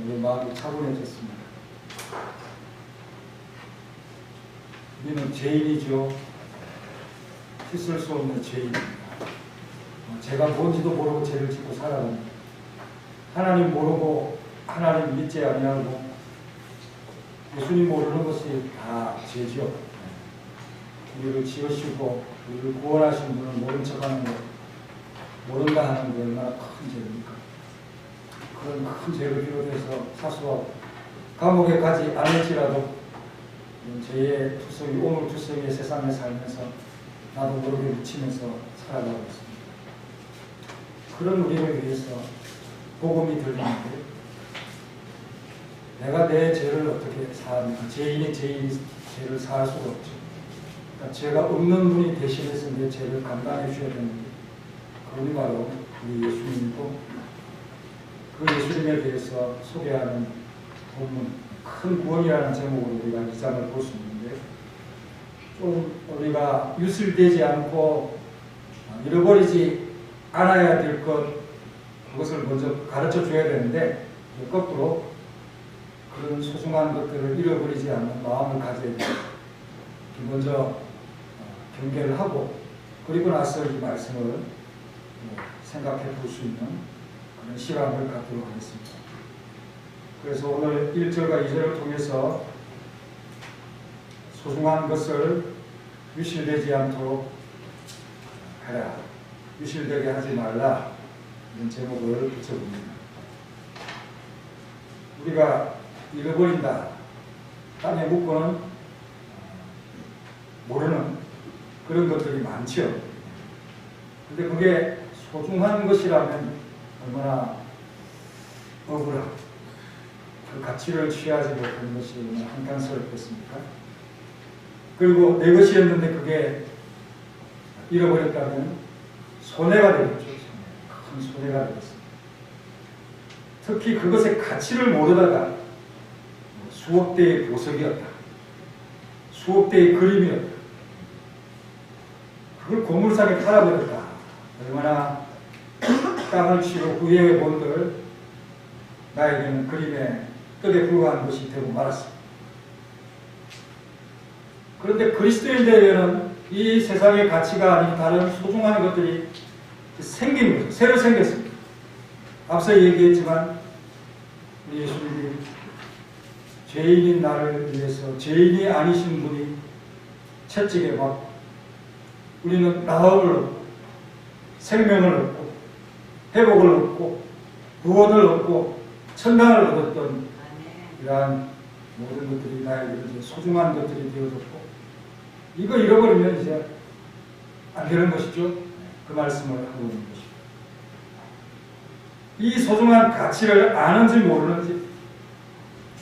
우리 마음이 차분해졌습니다. 우리는 죄인이죠. 씻을 수 없는 죄인입니다. 제가 뭔지도 모르고 죄를 짓고 살아갑니다. 하나님 모르고 하나님 믿지 아니하고 예수님 모르는 것이 다 죄죠. 우리를 지으시고 우리를 구원하신 분을 모른 척하는 것, 모른다 하는 게 얼마나 큰 죄입니까? 그런 큰 죄를 비롯해서 사소하고 감옥에 가지 않을지라도 죄의 투성이, 오물 투성이의 세상에 살면서 나도 모르게 묻히면서 살아가고 있습니다. 그런 우리를 위해서 복음이 들리는데 내가 내 죄를 어떻게 사합니까? 죄인이 죄를 사할 수가 없죠. 그러니까 죄가 없는 분이 대신해서 내 죄를 감당해 주셔야 되는데 그분이 바로 우리 예수님이고 그 예수님에 대해서 소개하는 본문 큰 구원이라는 제목으로 우리가 이 장을 볼 수 있는데 좀 우리가 유술되지 않고 잃어버리지 않아야 될 것 그것을 먼저 가르쳐 줘야 되는데 거꾸로 그런 소중한 것들을 잃어버리지 않는 마음을 가져야 돼요. 먼저 경계를 하고 그리고 나서 이 말씀을 생각해 볼 수 있는 그런 시간을 갖도록 하겠습니다. 그래서 오늘 1절과 2절을 통해서 소중한 것을 유실되지 않도록 하라, 유실되게 하지 말라 이런 제목을 붙여봅니다. 우리가 잃어버린다, 땅에 묻고는 모르는 그런 것들이 많죠. 근데 그게 소중한 것이라면 얼마나 억울하고 그 가치를 취하지 못하는 것이 얼마나 한탄스럽겠습니까? 그리고 내 것이었는데 그게 잃어버렸다면 손해가 되겠죠. 큰 손해가 되겠습니다. 특히 그것의 가치를 모르다가 수억 대의 보석이었다, 수억 대의 그림이었다, 그걸 고물상에 팔아버렸다. 얼마나 땅을 치고 후회해 본들 나에게는 그림의 떡에 불과한 것이 되고 말았습니다. 그런데 그리스도인들에게는 이 세상의 가치가 아닌 다른 소중한 것들이 생긴 거죠. 새로 생겼습니다. 앞서 얘기했지만 우리 예수님이 죄인인 나를 위해서 죄인이 아니신 분이 채찍에 받고 우리는 나음을 얻고 생명을 얻고 회복을 얻고 구원을 얻고 천당을 얻었던 이러한 모든 것들이 나에게 소중한 것들이 되어졌고 이거 잃어버리면 이제 안 되는 것이죠. 그 말씀을 하고 있는 것입니다. 이 소중한 가치를 아는지 모르는지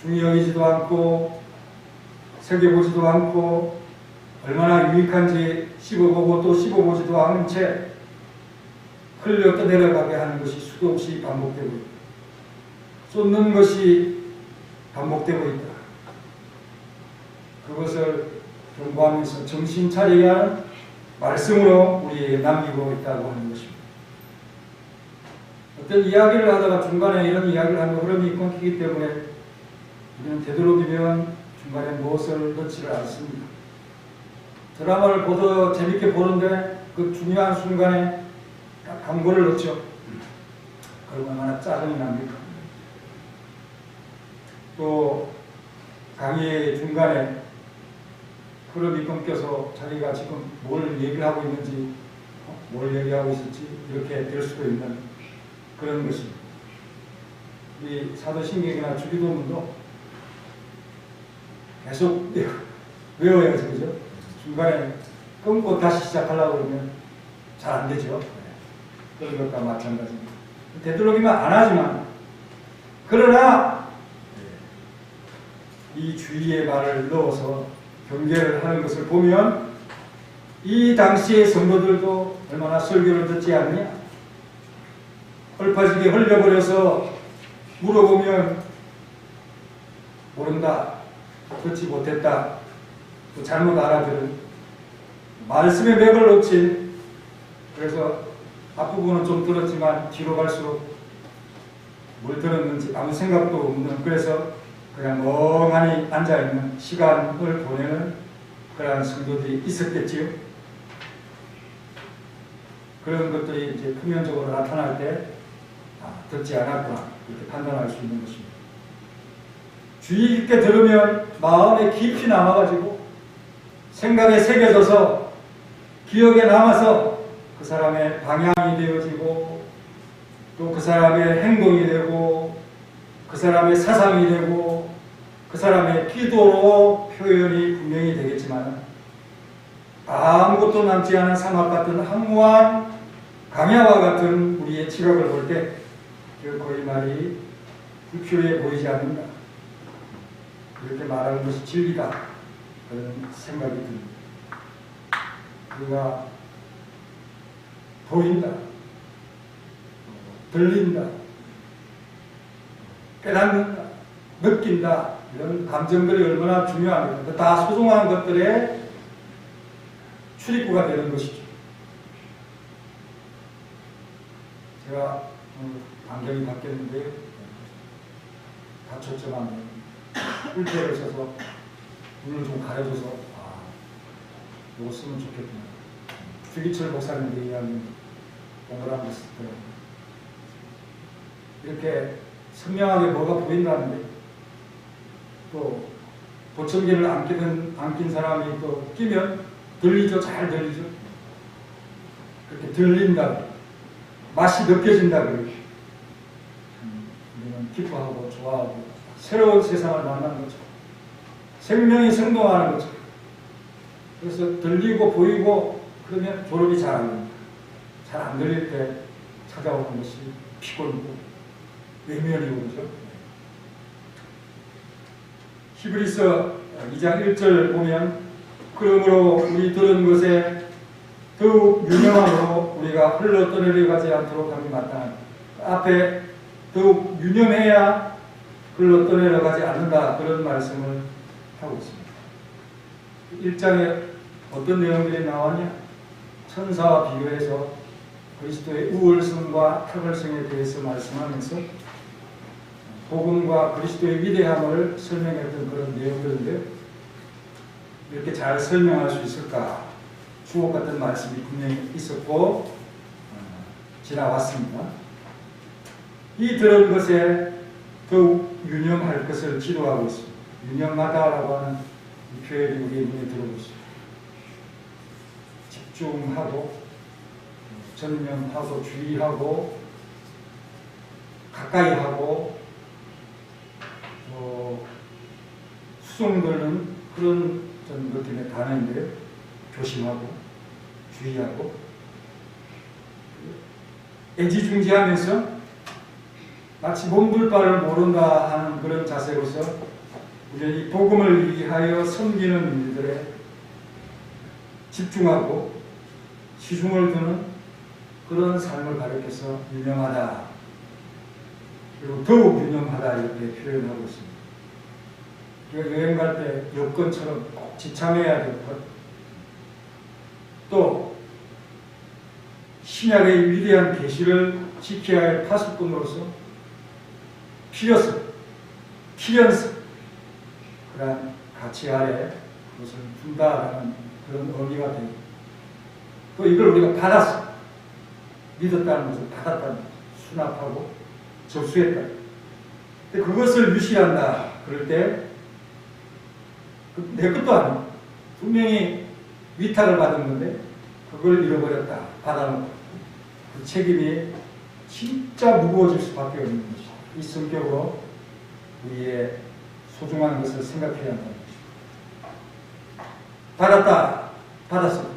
중히 여기지도 않고 새겨보지도 않고 얼마나 유익한지 씹어보고 또 씹어보지도 않은 채 흘려 떠내려가게 하는 것이 수도 없이 반복되고 있다. 쏟는 것이 반복되고 있다. 그것을 경고하면서 정신 차려야 하는 말씀으로 우리에게 남기고 있다고 하는 것입니다. 어떤 이야기를 하다가 중간에 이런 이야기를 하면 흐름이 끊기기 때문에 우리는 되도록이면 중간에 무엇을 넣지를 않습니다. 드라마를 재밌게 보는데 그 중요한 순간에 광고를 넣죠. 그러면 얼마나 짜증이 납니까? 또 강의의 중간에 흐름이 끊겨서 자기가 지금 뭘 얘기를 하고 있는지 뭘 얘기하고 있을지 이렇게 될 수도 있는 그런 것입니다. 이 사도신경이나 주기도문도 계속 외워야지, 그죠? 중간에 끊고 다시 시작하려고 그러면 잘 안 되죠. 그런 것과 마찬가지입니다. 되도록이면 안 하지만 그러나 이 주의의 말을 넣어서 경계를 하는 것을 보면 이 당시의 성도들도 얼마나 설교를 듣지 않느냐, 헐파지게 흘려버려서 물어보면 모른다, 듣지 못했다, 또 잘못 알아들은 말씀의 맥을 놓친, 그래서 앞부분은 좀 들었지만 뒤로 갈수록 뭘 들었는지 아무 생각도 없는, 그래서 그냥 멍하니 앉아있는 시간을 보내는 그러한 성도들이 있었겠지요. 그런 것들이 이제 표면적으로 나타날 때 듣지 않았구나 이렇게 판단할 수 있는 것입니다. 주의 깊게 들으면 마음에 깊이 남아가지고 생각에 새겨져서 기억에 남아서 그 사람의 방향이 되어지고 또 그 사람의 행동이 되고 그 사람의 사상이 되고 그 사람의 기도로 표현이 분명히 되겠지만 아무것도 남지 않은 사막 같은 황무한 강야와 같은 우리의 지각을 볼 때 그 거짓말이 불필요해 보이지 않는다. 이렇게 말하는 것이 진리다. 그런 생각이 듭니다. 우리가 보인다, 들린다, 깨닫는다, 느낀다, 이런 감정들이 얼마나 중요합니까? 다 소중한 것들의 출입구가 되는 것이죠. 제가 안경이 바뀌었는데요. 다쳤지만 뿔테를 써서 눈을 좀 가려줘서 이거 쓰면 좋겠구나. 주기철 목사님들이 이야기하는 동그란 것을 이렇게 선명하게 뭐가 보인다는데 또 보청기를 안긴 사람이 또 끼면 들리죠? 잘 들리죠? 그렇게 들린다. 맛이 느껴진다. 우리는 기뻐하고 좋아하고 새로운 세상을 만나는 거죠. 생명이 생동하는 거죠. 그래서 들리고 보이고 그러면 졸업이 잘 안 됩니다. 잘 안 들릴 때 찾아오는 것이 피곤이고 외면이고 그러죠. 히브리서 2장 1절 보면 그러므로 우리 들은 것에 더욱 유념함으로 우리가 흘러 떠내려가지 않도록 함이 마땅하다. 앞에 더욱 유념해야 흘러 떠내려가지 않는다. 그런 말씀을 하고 있습니다. 1장에 어떤 내용들이 나왔냐? 천사와 비교해서 그리스도의 우월성과 탁월성에 대해서 말씀하면서 복음과 그리스도의 위대함을 설명했던 그런 내용들인데요. 이렇게 잘 설명할 수 있을까? 주옥 같은 말씀이 분명히 있었고 지나왔습니다. 이 들은 것에 더욱 유념할 것을 기도하고 있습니다. 유념하다라고 하는 이 표현이 우리의 눈에 들어오죠. 집중하고 전념하고 주의하고 가까이 하고 수송되는 그런 것들의 단어인데요. 조심하고 주의하고 애지중지하면서 마치 몸둘 바를 모른다 하는 그런 자세로서 우리 이 복음을 위하여 섬기는 일들에 집중하고 시중을 두는 그런 삶을 가리켜서 유념하다, 그리고 더욱 유념하다 이렇게 표현하고 있습니다. 우리가 여행 갈 때 여권처럼 꼭 지참해야 될 것, 또 신약의 위대한 계시를 지켜야 할 파수꾼으로서 필요성, 필연성, 그러한 가치 아래 그것을 둔다라는 그런 의미가 되고, 또 이걸 우리가 받았어, 믿었다는 것을 받았다는 것을 수납하고 접수했다. 근데 그것을 무시한다 그럴 때 내 것도 아니고 분명히 위탁을 받은 건데 그걸 잃어버렸다, 받아놓고 그 책임이 진짜 무거워질 수밖에 없는 것이죠. 이 성격으로 우리의 소중한 것을 생각해야 한다는 것이죠. 받았다, 받았어.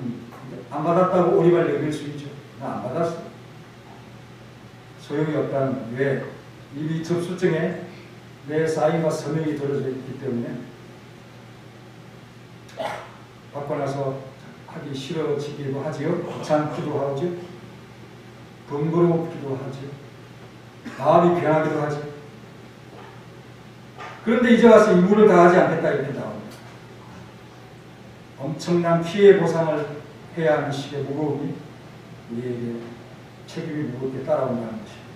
안 받았다고 오리발 여길 수 있죠. 나 안 받았어. 소용이 없다는, 왜? 이미 접수증에 내 사인과 서명이 들어져 있기 때문에 받고 나서 하기 싫어지기도 하지요. 귀찮기도 하죠. 번거롭기도 하죠. 마음이 변하기도 하죠. 그런데 이제 와서 임무를 다하지 않겠다 이렇게 나옵니다. 엄청난 피해 보상을 해야 하는 식의 무거움이 우리에게 책임이 무겁게 따라온다는 것입니다.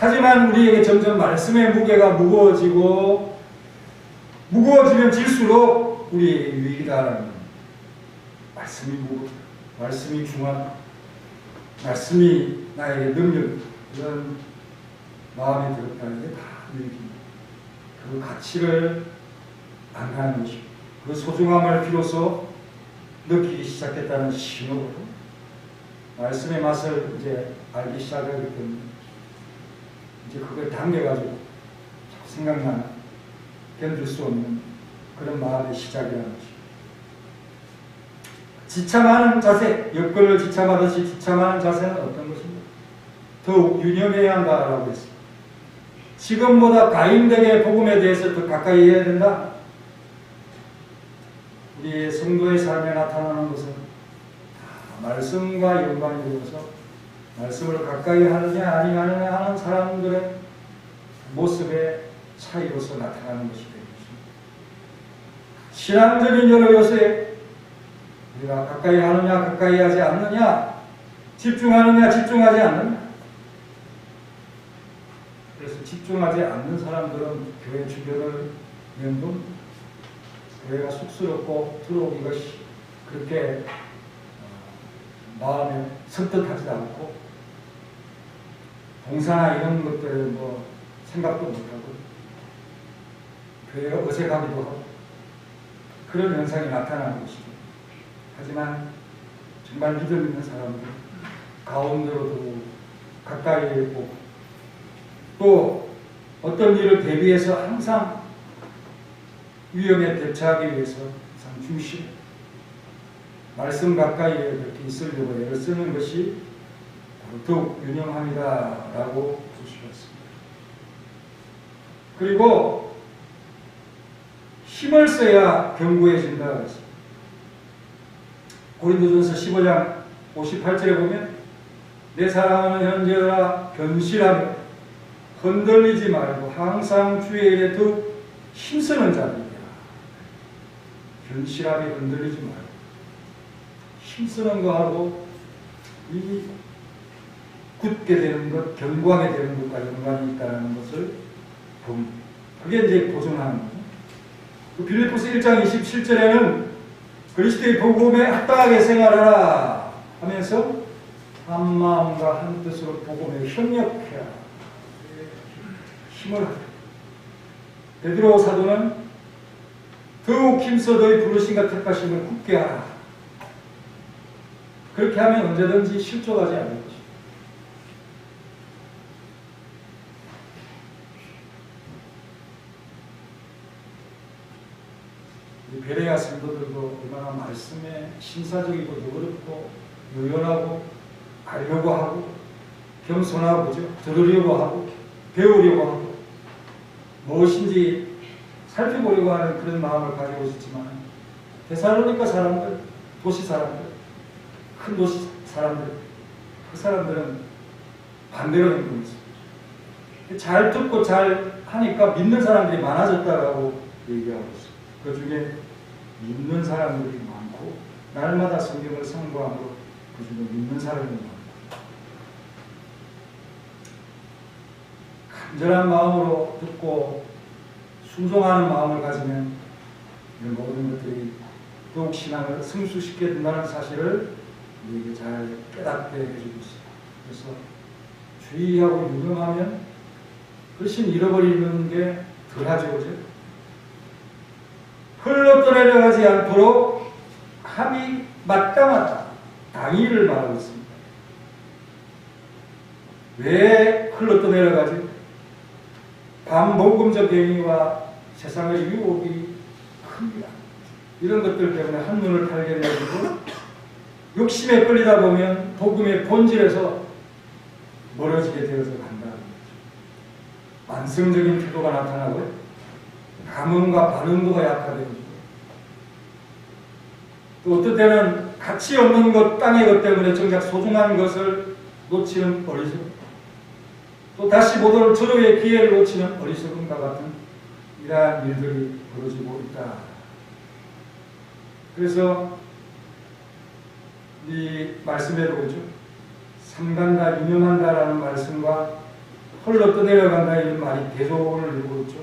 하지만 우리에게 점점 말씀의 무게가 무거워지면 질수록 우리의 유익이다라는 말씀이 무겁다. 말씀이 중요하다. 말씀이 나에게 능력, 이런 마음이 들었다는 게 다 유익입니다. 그 가치를 안다는 것이고, 그 소중함을 비로소 느끼기 시작했다는 신호로 말씀의 맛을 이제 알기 시작하기 때문에 이제 그걸 당겨가지고 생각나는, 견딜 수 없는 그런 마음의 시작이라는 것이죠. 지참하는 자세, 여건을 지참하듯이 지참하는 자세는 어떤 것입니까? 더욱 유념해야 한다라고 했습니다. 지금보다 가임되게 복음에 대해서 더 가까이 해야 된다. 우리의 성도의 삶에 나타나는 것은 말씀과 연관이 되어서 말씀을 가까이 하느냐 아니하느냐 하는 사람들의 모습의 차이로서 나타나는 것이 되겠습니다. 신앙적인 여러 요소에 우리가 가까이 하느냐 가까이 하지 않느냐, 집중하느냐 집중하지 않느냐. 그래서 집중하지 않는 사람들은 교회 주변을 맴돈, 교회가 쑥스럽고 들어오기가 그렇게 마음에 선뜻하지도 않고, 봉사나 이런 것들을 생각도 못하고 교회가 어색하기도 하고 그런 현상이 나타나는 것이죠. 하지만 정말 믿음 있는 사람들 가운데로도 가까이 오고, 또 어떤 일을 대비해서 항상 위험에 대처하기 위해서 항상 중심, 말씀 가까이에 그렇게 있으려고 애를 쓰는 것이 더욱 유념합니다라고 볼 수가 있습니다. 그리고 힘을 써야 견고해진다고 했습니다. 고린도전서 15장 58절에 보면 내 사랑하는 형제들아 견실하며 흔들리지 말고 항상 주의 일에 더욱 힘쓰는 자들이라. 견실하게 흔들리지 말고 힘쓰는 거하고 이 굳게 되는 것, 견고하게 되는 것과 연관이 있다는 것을 봅니다. 그게 이제 보존하는 거죠. 빌립보서 1장 27절에는 그리스도의 복음에 합당하게 생활하라 하면서 한 마음과 한 뜻으로 복음에 협력해라, 힘을 하라. 베드로 사도는 더욱 힘써 너희 부르심과 택하심을 굳게 하라. 그렇게 하면 언제든지 실족하지 않을 것입니다. 베레아 성도들도 얼마나 말씀에 신사적이고 어렵고 유연하고 알려고 하고 겸손하고 들으려고 하고 배우려고 하고 무엇인지 살펴보려고 하는 그런 마음을 가지고 있었지만, 데살로니가 사람들, 도시 사람들, 큰 도시 사람들, 그 사람들은 반대로 행동했습니다. 잘 듣고 잘 하니까 믿는 사람들이 많아졌다라고 얘기하고 있습니다. 그 중에 믿는 사람들이 많고, 날마다 성경을 상고함으로 그 중에 믿는 사람이 많고, 간절한 마음으로 듣고 순종하는 마음을 가지면 이런 모든 것들이 더욱 신앙을 성숙시켜 준다는 사실을 우리에게 잘 깨닫게 해주고 있습니다. 그래서 주의하고 유념하면 훨씬 잃어버리는 게 덜하죠, 그죠? 흘러 떠내려가지 않도록 함이 마땅하다, 당위를 말하고 있습니다. 왜 흘러 떠내려가지? 반복음적 행위와 세상의 유혹이 큽니다. 이런 것들 때문에 한눈을 팔게 되어지고 욕심에 끌리다 보면 복음의 본질에서 멀어지게 되어서 간다는 거죠. 만성적인 태도가 나타나고요, 감흥과 반응도가 약화되고, 또 어떨 때는 가치 없는 것, 땅의 것 때문에 정작 소중한 것을 놓치는 어리석음, 또 다시 못 올 절호의 기회를 놓치는 어리석음과 같은 이러한 일들이 벌어지고 있다. 그래서 이 말씀에도 그렇죠, 삼간다, 유념한다라는 말씀과 홀로 떠내려간다 이런 말이 대조를 이루고 있죠.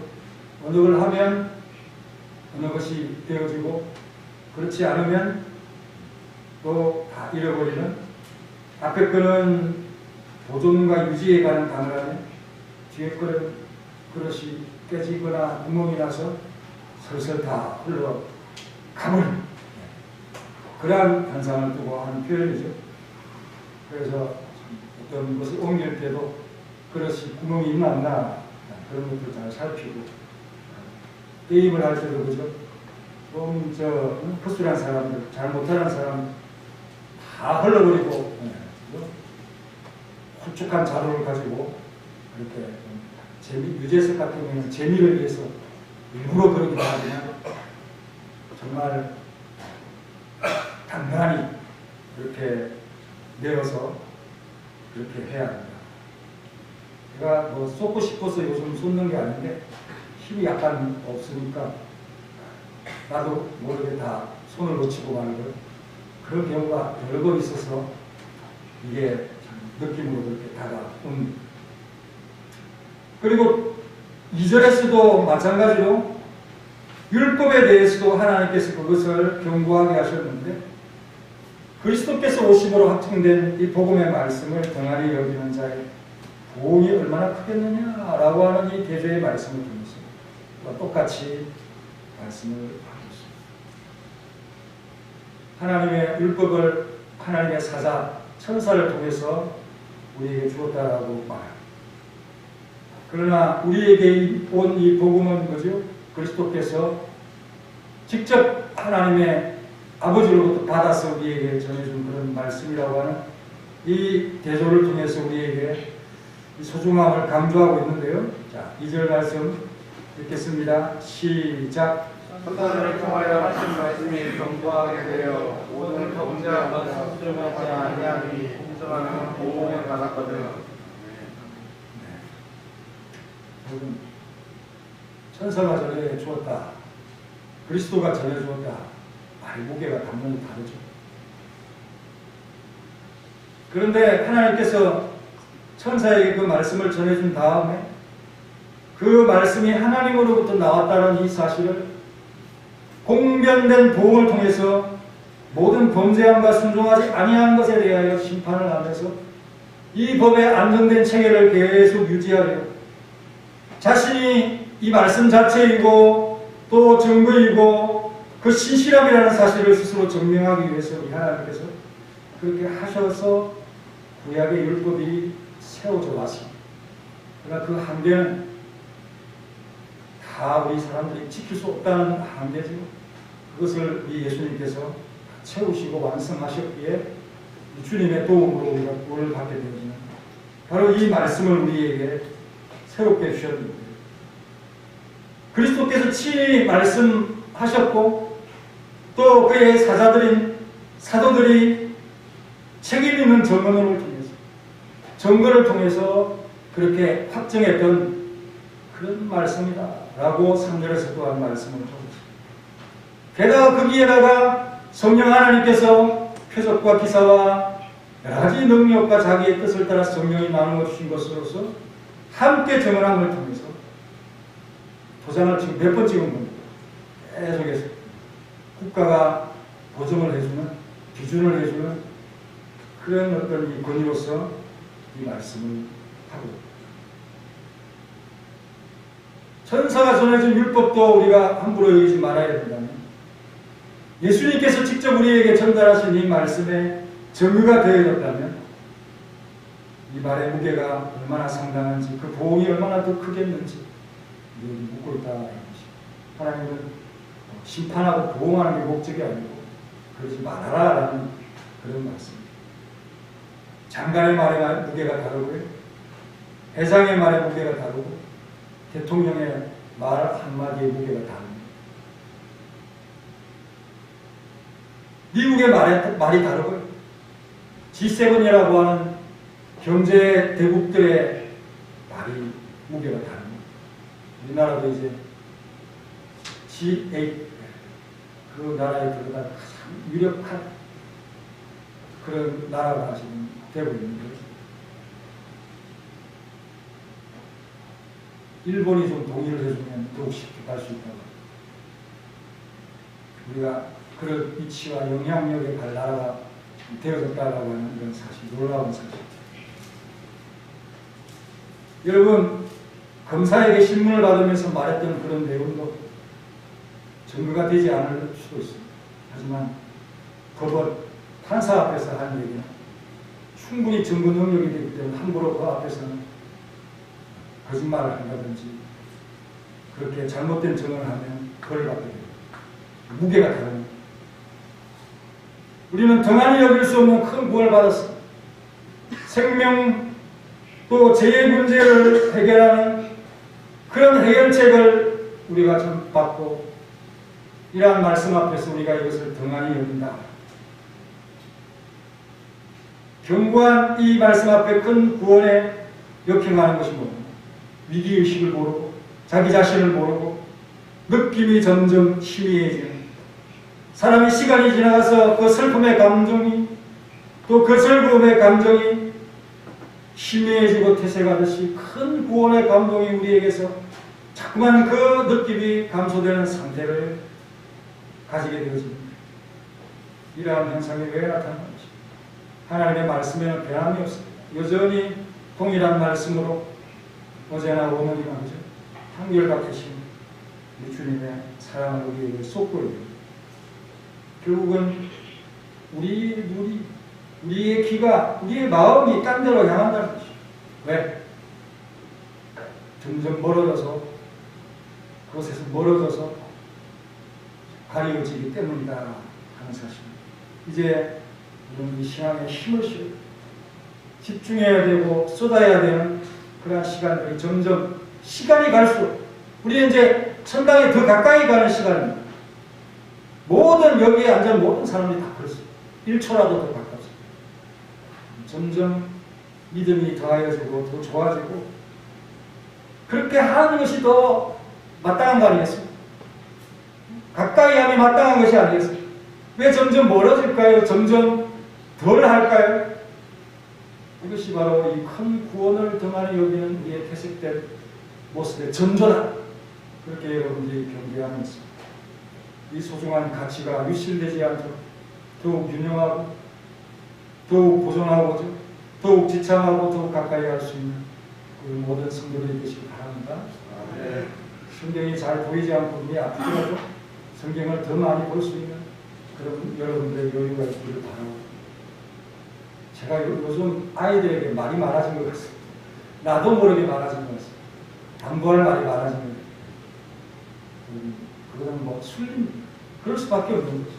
어느 걸 하면 어느 것이 되어지고 그렇지 않으면 또 다 잃어버리는, 앞에 거는 보존과 유지에 관한 단어라면 뒤에 거는 그릇이 깨지거나 구멍이 나서 슬슬 다 흘러가는 그러한 현상을 두고 하는 표현이죠. 그래서 어떤 것을 옮길 때도 그릇이 구멍이 있나 없나 그런 것들 잘 살피고, 게임을 할 때도 그죠. 좀 허술한 사람들, 잘 못하는 사람 다 흘러버리고 홀쭉한 자료를 가지고 이렇게 유재석 같은 경우는 재미를 위해서 일부러 그러기도 하지만 정말 단단히 그렇게 내어서 그렇게 해야 합니다. 제가 뭐 쏟고 싶어서 요즘 쏟는 게 아닌데 힘이 약간 없으니까 나도 모르게 다 손을 놓치고 가는 걸, 그런 경우가 여러 번 있어서 이게 느낌으로 그렇게 다가옵니다. 그리고 2절에서도 마찬가지로 율법에 대해서도 하나님께서 그것을 경고하게 하셨는데, 그리스도께서 오심으로 확증된 이 복음의 말씀을 등한히 여기는 자의 보응이 얼마나 크겠느냐라고 하는 이 대조의 말씀을 통해서 똑같이 말씀을 하고 있습니다. 하나님의 율법을 하나님의 사자, 천사를 통해서 우리에게 주었다라고 말합니다. 그러나 우리에게 온 이 복음은 뭐죠? 그리스도께서 직접 하나님의 아버지로부터 받아서 우리에게 전해준 그런 말씀이라고 하는 이 대조를 통해서 우리에게 이 소중함을 강조하고 있는데요. 자, 2절 말씀 읽겠습니다. 시작. 천사들을 통하여 하신 말씀이 경고하게 되어 모든 범죄함과 수준하지 아니하니 인정하는 보응을 받았거든. 천사가 전해 주었다, 그리스도가 전해 주었다, 말의 무게가 당연히 다르죠. 그런데 하나님께서 천사에게 그 말씀을 전해준 다음에 그 말씀이 하나님으로부터 나왔다는 이 사실을 공변된 보응을 통해서 모든 범죄함과 순종하지 아니한 것에 대하여 심판을 하면서 이 법에 안정된 체계를 계속 유지하려 자신이 이 말씀 자체이고 또 증거이고 그 신실함이라는 사실을 스스로 증명하기 위해서 우리 하나님께서 그렇게 하셔서 구약의 율법이 세워져 왔습니다. 그러나 그 한계는 다 우리 사람들이 지킬 수 없다는 한계죠. 그것을 이 예수님께서 채우시고 완성하셨기에 주님의 도움으로 우리가 구원을 받게 되어지는 바로 이 말씀을 우리에게 새롭게 주셨는데, 그리스도께서 친히 말씀하셨고 또 그의 사자들인 사도들이 책임 있는 증언을 통해서 증거를 통해서 그렇게 확정했던 그런 말씀이다 라고 3절에서 또한 말씀을 하고 있습니다. 게다가 거기에다가 성령 하나님께서 표적과 기사와 여러 가지 능력과 자기의 뜻을 따라 성령이 나누어 주신 것으로서 함께 증언함을 통해서 도장을 지금 몇 번 찍은 겁니다. 계속해서 국가가 보증을 해주는, 기준을 해주는 그런 어떤 이 권위로서 이 말씀을 하고 있습니다. 천사가 전해준 율법도 우리가 함부로 여기지 말아야 된다면, 예수님께서 직접 우리에게 전달하신 이 말씀에 정의가 되어졌다면 이 말의 무게가 얼마나 상당한지, 그 보응이 얼마나 더 크겠는지 묻고 있다는 것입니다. 하나님은 심판하고 보응하는 게 목적이 아니고 그러지 말아라라는 그런 말씀입니다. 장관의 말의 무게가 다르고요, 회장의 말의 무게가 다르고 대통령의 말 한마디의 무게가 다릅니다. 미국의 말이 다르고요, G7이라고 하는 경제 대국들의 말이 무게가 다릅니다. 우리나라도 이제 G8 그 나라에 들어간 가장 유력한 그런 나라가 지금 되고 있는데, 일본이 좀 동의를 해주면 더욱 쉽게 갈 수 있다고. 우리가 그런 위치와 영향력에 갈 나라가 되어졌다라고 하는 이런 사실, 놀라운 사실. 여러분, 검사에게 신문을 받으면서 말했던 그런 내용도 증거가 되지 않을 수도 있습니다. 하지만 법원, 판사 앞에서 한 얘기는 충분히 증거 능력이 되기 때문에 함부로 그 앞에서는 거짓말을 한다든지 그렇게 잘못된 증언을 하면 벌을 받게 됩니다. 무게가 다릅니다. 우리는 등한히 여길 수 없는 큰 구원을 받았습니다. 생명 또 재해 문제를 해결하는 그런 해결책을 우리가 좀 받고 이러한 말씀 앞에서 우리가 이것을 등한히 여긴다. 견고한 이 말씀 앞에 큰 구원에 역행하는 것이 뭡니까? 위기의식을 모르고 자기 자신을 모르고 느낌이 점점 희미해지는 사람이 시간이 지나가서 그 슬픔의 감정이 또 그 즐거움의 감정이 희미해지고 태색하듯이 큰 구원의 감동이 우리에게서 자꾸만 그 느낌이 감소되는 상태를 가지게 되어집니다. 이러한 현상이 왜 나타나는지 하나님의 말씀에는 변함이 없습니다. 여전히 동일한 말씀으로 어제나 오늘이나 그죠? 한결같으신 우리 주님의 사랑을 우리에게 쏟고요. 결국은 우리의 눈이, 우리의 귀가, 우리의 마음이 딴 데로 향한다는 것이죠. 왜? 점점 멀어져서, 그곳에서 멀어져서 가려지기 때문이다 하는 사실입니다. 이제 우리는 이 신앙에 힘을 실어 집중해야 되고 쏟아야 되는 그러한 시간들이 점점 시간이 갈수록 우리는 이제 천당에 더 가까이 가는 시간입니다. 모든 여기에 앉은 모든 사람들이 다 그렇습니다. 1초라도 더 가깝습니다. 점점 믿음이 더하여지고 더 좋아지고 그렇게 하는 것이 더 마땅한 거 아니겠습니까? 가까이 함이 마땅한 것이 아니겠습니까? 왜 점점 멀어질까요? 점점 덜 할까요? 이것이 바로 이 큰 구원을 등한히 여기는 우리의 퇴색된 모습의 전조다. 그렇게 여러분들이 경계하면서 이 소중한 가치가 유실되지 않도록 더욱 유명하고 더욱 보존하고 더욱 지참하고 더욱 가까이 할 수 있는 그 모든 성도들이 되시기 바랍니다. 성경이 잘 보이지 않고 눈이 아프더라도 성경을 더 많이 볼 수 있는 그런 여러분들의 여유가 있기를 바라고 제가 요즘 아이들에게 말이 많아진 것 같습니다. 나도 모르게 많아진 것 같습니다. 당부할 말이 많아진 것 같습니다. 그거는 뭐 술림 그럴 수밖에 없는 거죠.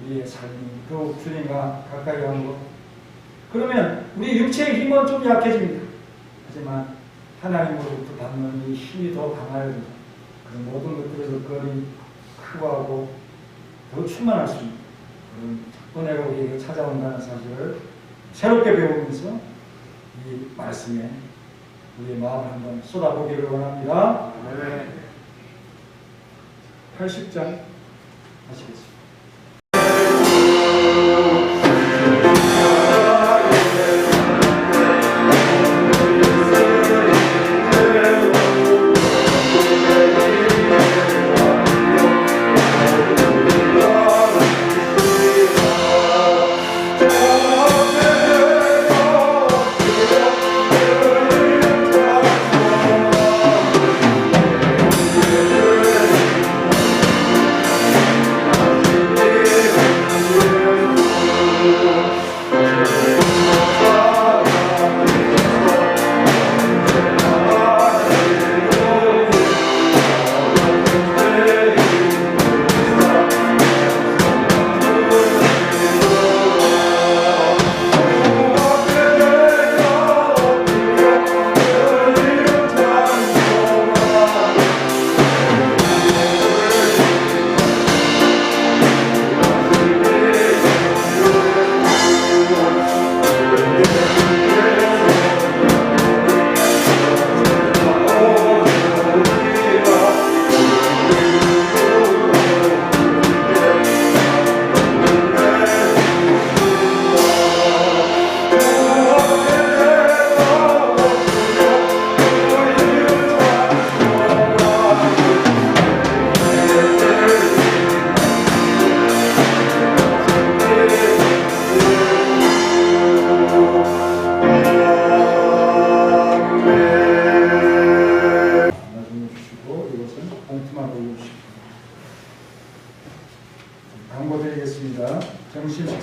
우리의 삶이 더욱 주님과 가까이 하는 것. 그러면 우리 육체의 힘은 좀 약해집니다. 하지만 하나님으로부터 받는 이 힘이 더 강화됩니다. 그런 모든 것들에서 거리 크고 하고 더 충만할 수 있는 그런 은혜가 우리에게 찾아온다는 사실을 새롭게 배우면서 이 말씀에 우리의 마음을 한번 쏟아보기를 원합니다. 80장 하시겠습니다.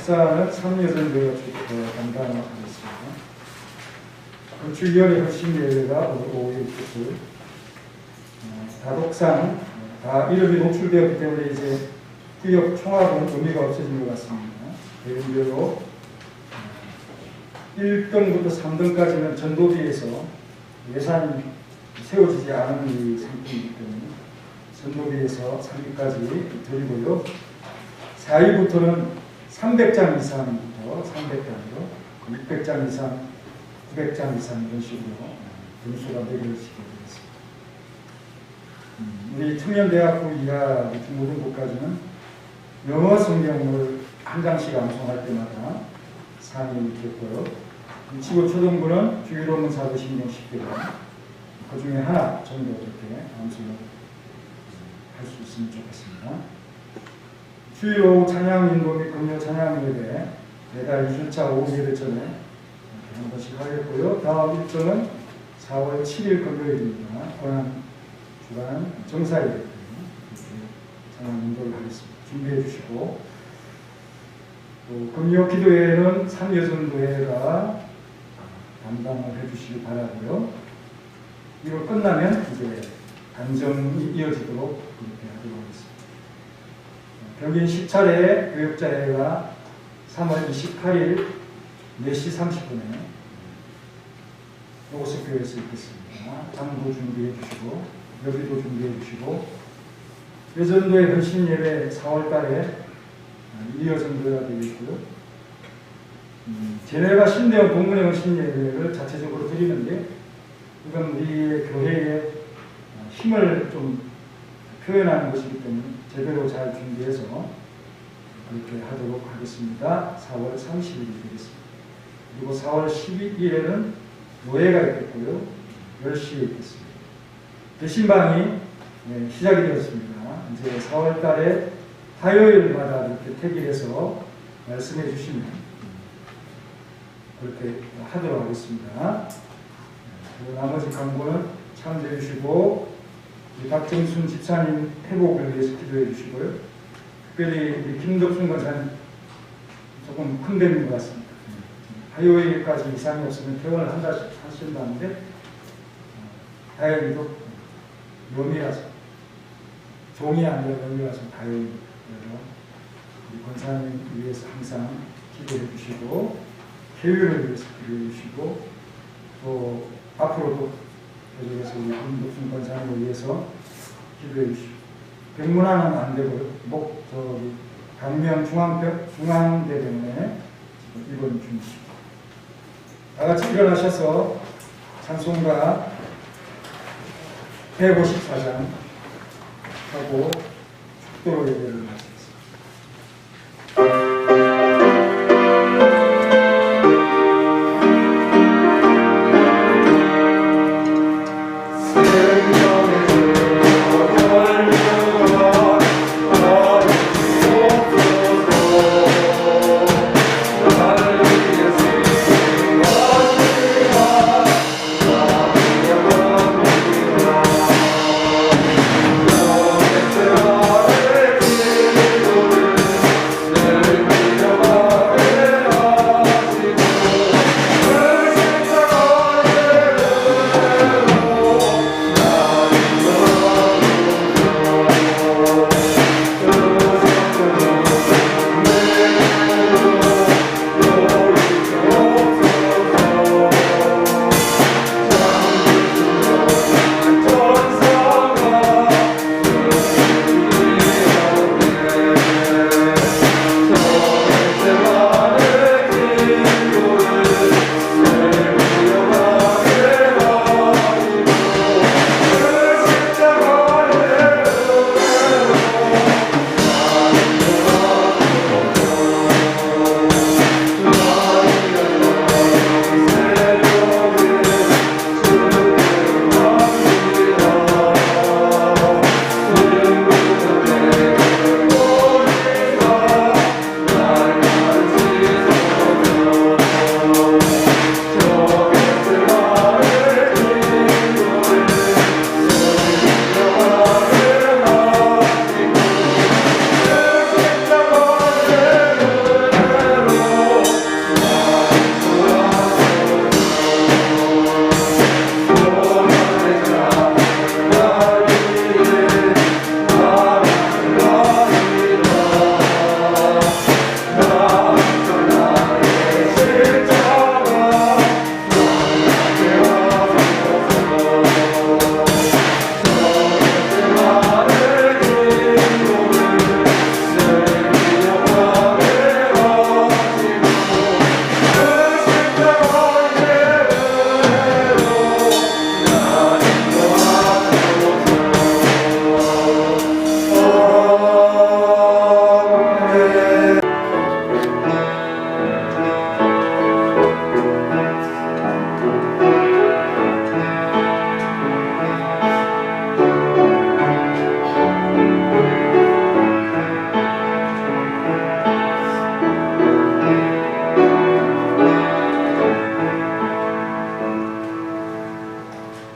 답사는 3여 정도가 담당하고 있습니다. 건축위원회核심 예외가 오늘 5일 다독상 다 이름이 노출되었기 때문에 이제 구역 총합은 의미가 없어진 것 같습니다. 예를 1등부터 3등까지는 전도비에서 예산이 세워지지 않은 이 상품이기 때문에 전도비에서 3위까지 드리고요. 4위부터는 300장 이상부터 300장으로 600장 이상, 900장 이상 이런 식으로 점수가 매겨지게 되겠습니다. 우리 청년대학교 이하 중고등부까지는 영어 성경을 한 장씩 암송할 때마다 상이 있겠고요. 유치고 초등부는 주기도문 사도 신경 10개로 그 중에 하나 정도 이렇게 암송을 할 수 있으면 좋겠습니다. 주일 오후 찬양 인도 및 금요 찬양 예배 매달 2주차 오후 예배 전에 이렇게 한 번씩 하겠고요. 다음 일정은 4월 7일 금요일입니다. 권한 주간 정사 예배 이렇게 찬양 인도를 하겠습니다. 준비해 주시고 또 금요 기도회는 3여정도회가 담당을 해주시기 바라고요. 이거 끝나면 이제 간정이 이어지도록 그렇게 하도록 하겠습니다. 벽인 10차례 교육자회가 3월 28일 4시 30분에 로고스교회에서 있겠습니다. 장도 준비해 주시고 여기도 준비해 주시고 여전도의 헌신 예배 4월 달에 2여 정도가 되겠고요. 제네바 신대원 동문회 헌신 예배를 자체적으로 드리는데 이건 우리의 교회의 힘을 좀 표현하는 것이기 때문에 제대로 잘 준비해서 그렇게 하도록 하겠습니다. 4월 30일이 되겠습니다. 그리고 4월 12일에는 노예가 있겠고요. 10시에 있겠습니다. 대신방이 시작이 되었습니다. 이제 4월 달에 화요일마다 이렇게 택일해서 말씀해 주시면 그렇게 하도록 하겠습니다. 그리고 나머지 광고는 참조해 주시고 박정순 집사님 회복을 위해서 기도해 주시고요. 특별히 우리 김덕순 권사님 조금 큰 뱀인 것 같습니다. 화요일까지 이상이 없으면 퇴원을 하신다는데 다행히도 명이라서 종이 아니라 명이라서 다행히 우리 권사님 위해서 항상 기도해 주시고 교육을 위해서 기도해 주시고 또 앞으로도 계속해서 우리 김덕순 권사님을 위해서 기도해 주시고 병문안은 안 되고요. 강명 중앙대병원에 입원 중이시고 다 같이 일어나셔서 찬송가 154장 하고 축도로 예배를 마치겠습니다. 주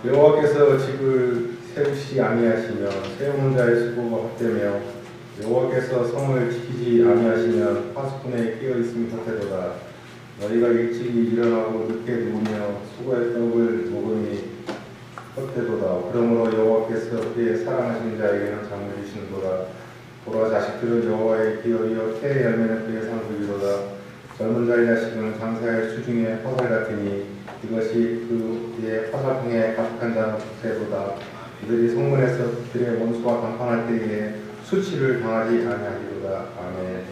여호와께서 집을 세우시지 아니하시며 세우는 자의 수고가 헛되며 여호와께서 성을 지키지 아니하시면 파수꾼에 끼어 있음이 헛되도다. 너희가 일찍이 일어나고 늦게 누우며 수고의 떡을 먹음이 헛되도다. 그러므로 여호와께서 그의 사랑하시는 자에게는 장을 주시는도다. 보라, 자식들은 여호와의 기업이요 태의 열매는 그의 상급이로다. 젊은 자의 자식은 장사의 수중에 화살 같으니 이것이 그의 화살통에 가득한 자는 헛되도다. 그들이 성문에서 그들의 원수와 담판할 때에 수치를 당하지 아니하리로다. 아멘.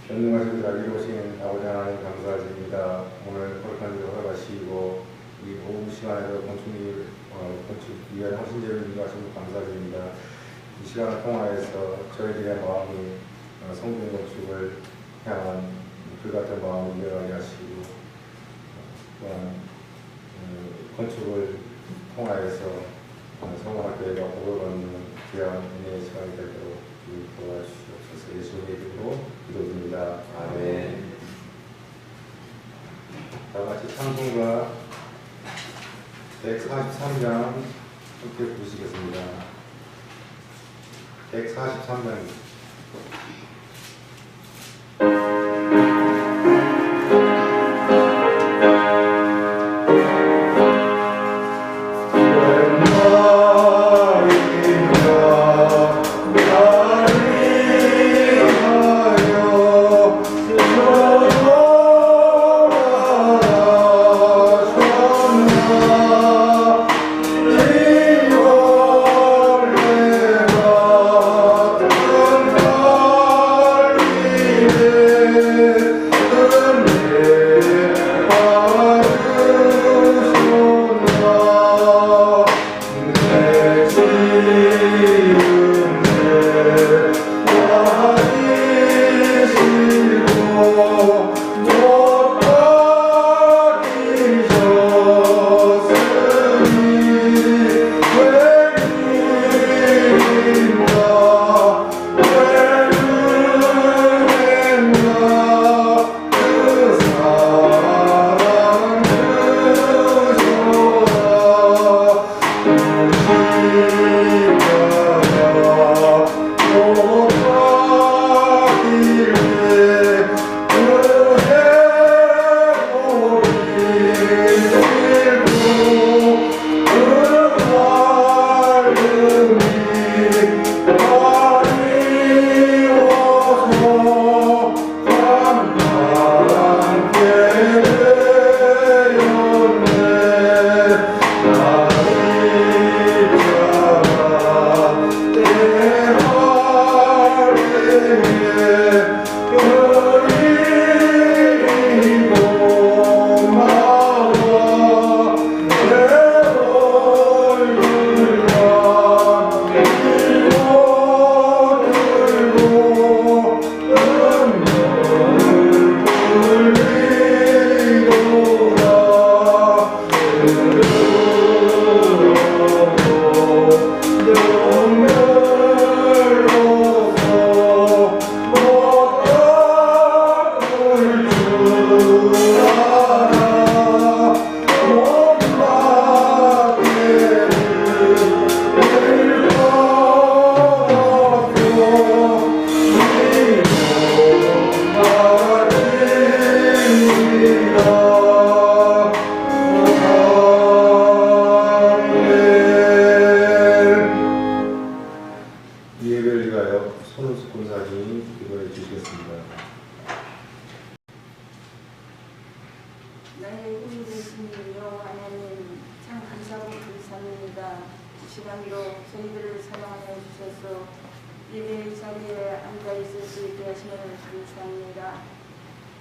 전능하시고 자비로우신 아버지 하나님 감사드립니다. 오늘 거룩한 일을 허락하시고 이 오후 시간에도 건축 위한 헌신제를 인도하시고 감사드립니다. 이 시간을 통하여서 저희들의 마음이 성경 건축을 향한 불같은 마음을 이어가게 하시고 또한 건축을 통하여서 성공학교회가 복을 받는 귀한 은혜의 시간이 되도록 도와주시옵소서. 예수님의 이름으로 기도드립니다. 아멘. 다 같이 찬송가 143장 함께 부르시겠습니다. 143장입니다.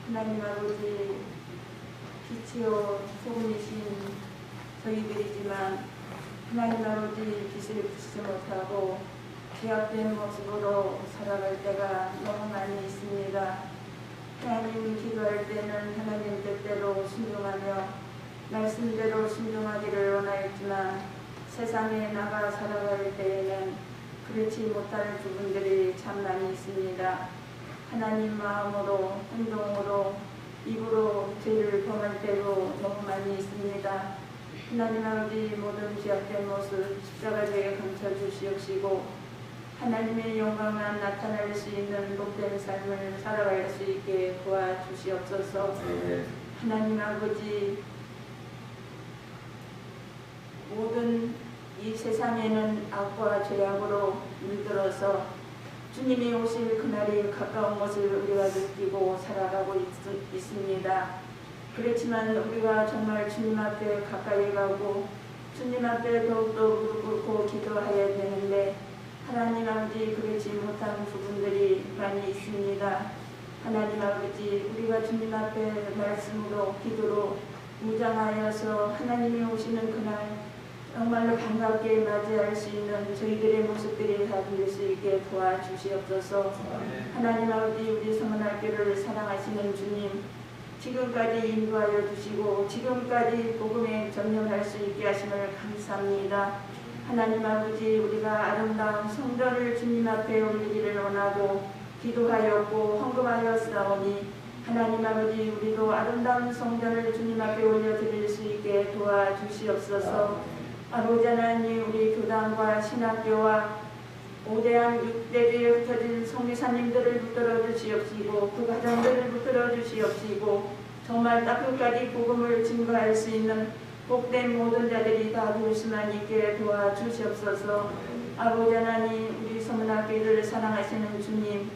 하나님 아버지, 빛이요 소금이신 저희들이지만 하나님 아버지 빛을 비추지 못하고 죄악된 모습으로 살아갈 때가 너무 많이 있습니다. 하나님 기도할 때는 하나님 뜻대로 순종하며 말씀대로 순종하기를 원하였지만 세상에 나가 살아갈 때에는 그렇지 못할 부분들이 참 많이 있습니다. 하나님 마음으로, 행동으로, 입으로 죄를 범할 때도 너무 많이 있습니다. 하나님 아버지 모든 죄악된 모습 십자가에 감춰 주시옵시고 하나님의 영광만 나타낼 수 있는 복된 삶을 살아갈 수 있게 도와주시옵소서. 하나님 아버지 모든 이 세상에는 악과 죄악으로 물들어서 주님이 오실 그날이 가까운 것을 우리가 느끼고 살아가고 있습니다. 그렇지만 우리가 정말 주님 앞에 가까이 가고 주님 앞에 더욱더 무릎 꿇고 기도해야 되는데 하나님 아버지 그렇지 못한 부분들이 많이 있습니다. 하나님 아버지 우리가 주님 앞에 말씀으로 기도로 무장하여서 하나님이 오시는 그날 정말로 반갑게 맞이할 수 있는 저희들의 모습들이 다 될 수 있게 도와주시옵소서. 하나님 아버지 우리 성문학교를 사랑하시는 주님 지금까지 인도하여 주시고 지금까지 복음에 전념할 수 있게 하심을 감사합니다. 하나님 아버지 우리가 아름다운 성전을 주님 앞에 올리기를 원하고 기도하였고 헌금하였사오니 하나님 아버지 우리도 아름다운 성전을 주님 앞에 올려드릴 수 있게 도와주시옵소서. 아버지 하나님 우리 교단과 신학교와 5대한 6대에 흩어진 성교사님들을 붙들어 주시옵시고 그 가정들을 붙들어 주시옵시고 정말 따뜻하게 복음을 증거할 수 있는 복된 모든 자들이 다 될 수만 있게 도와주시옵소서. 아버지 하나님 우리 서문학교를 사랑하시는 주님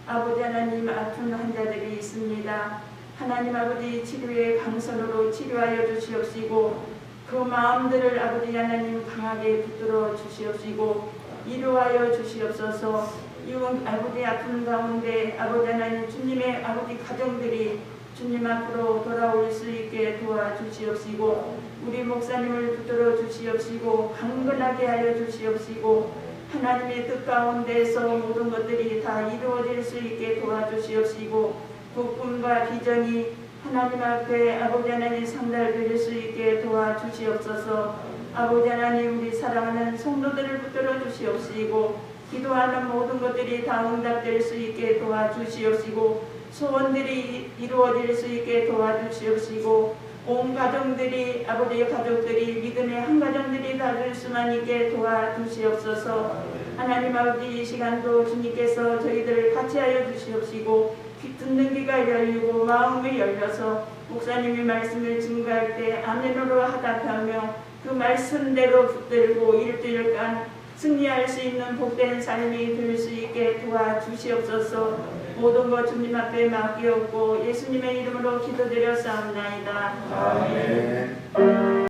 아버지 하나님 아픈 환자들이 있습니다. 하나님 아버지 치료의 강선으로 치료하여 주시옵시고 그 마음들을 아버지 하나님 강하게 붙들어 주시옵시고 이루하여 주시옵소서. 이번 아버지 아픈 가운데 아버지 하나님 주님의 아버지 가정들이 주님 앞으로 돌아올 수 있게 도와주시옵시고 우리 목사님을 붙들어 주시옵시고 강건하게 하여 주시옵시고 하나님의 뜻 가운데서 모든 것들이 다 이루어질 수 있게 도와주시옵시고 그 꿈과 비전이 하나님 앞에 아버지 하나님 상달될 수 있게 도와주시옵소서. 아버지 하나님 우리 사랑하는 성도들을 붙들어 주시옵시고 기도하는 모든 것들이 다 응답될 수 있게 도와주시옵시고 소원들이 이루어질 수 있게 도와주시옵시고 온 가정들이 아버지의 가족들이 믿음의 한 가정들이 다 될 수만 있게 도와주시옵소서. 하나님 아버지 이 시간도 주님께서 저희들을 같이 하여 주시옵시고 듣는 귀가 열리고 마음이 열려서 목사님의 말씀을 증거할 때 아멘으로 하답하며 그 말씀대로 붙들고 일주일간 승리할 수 있는 복된 삶이 될 수 있게 도와주시옵소서. 모든 것 주님 앞에 맡기옵고 예수님의 이름으로 기도드렸사옵나이다. 아멘.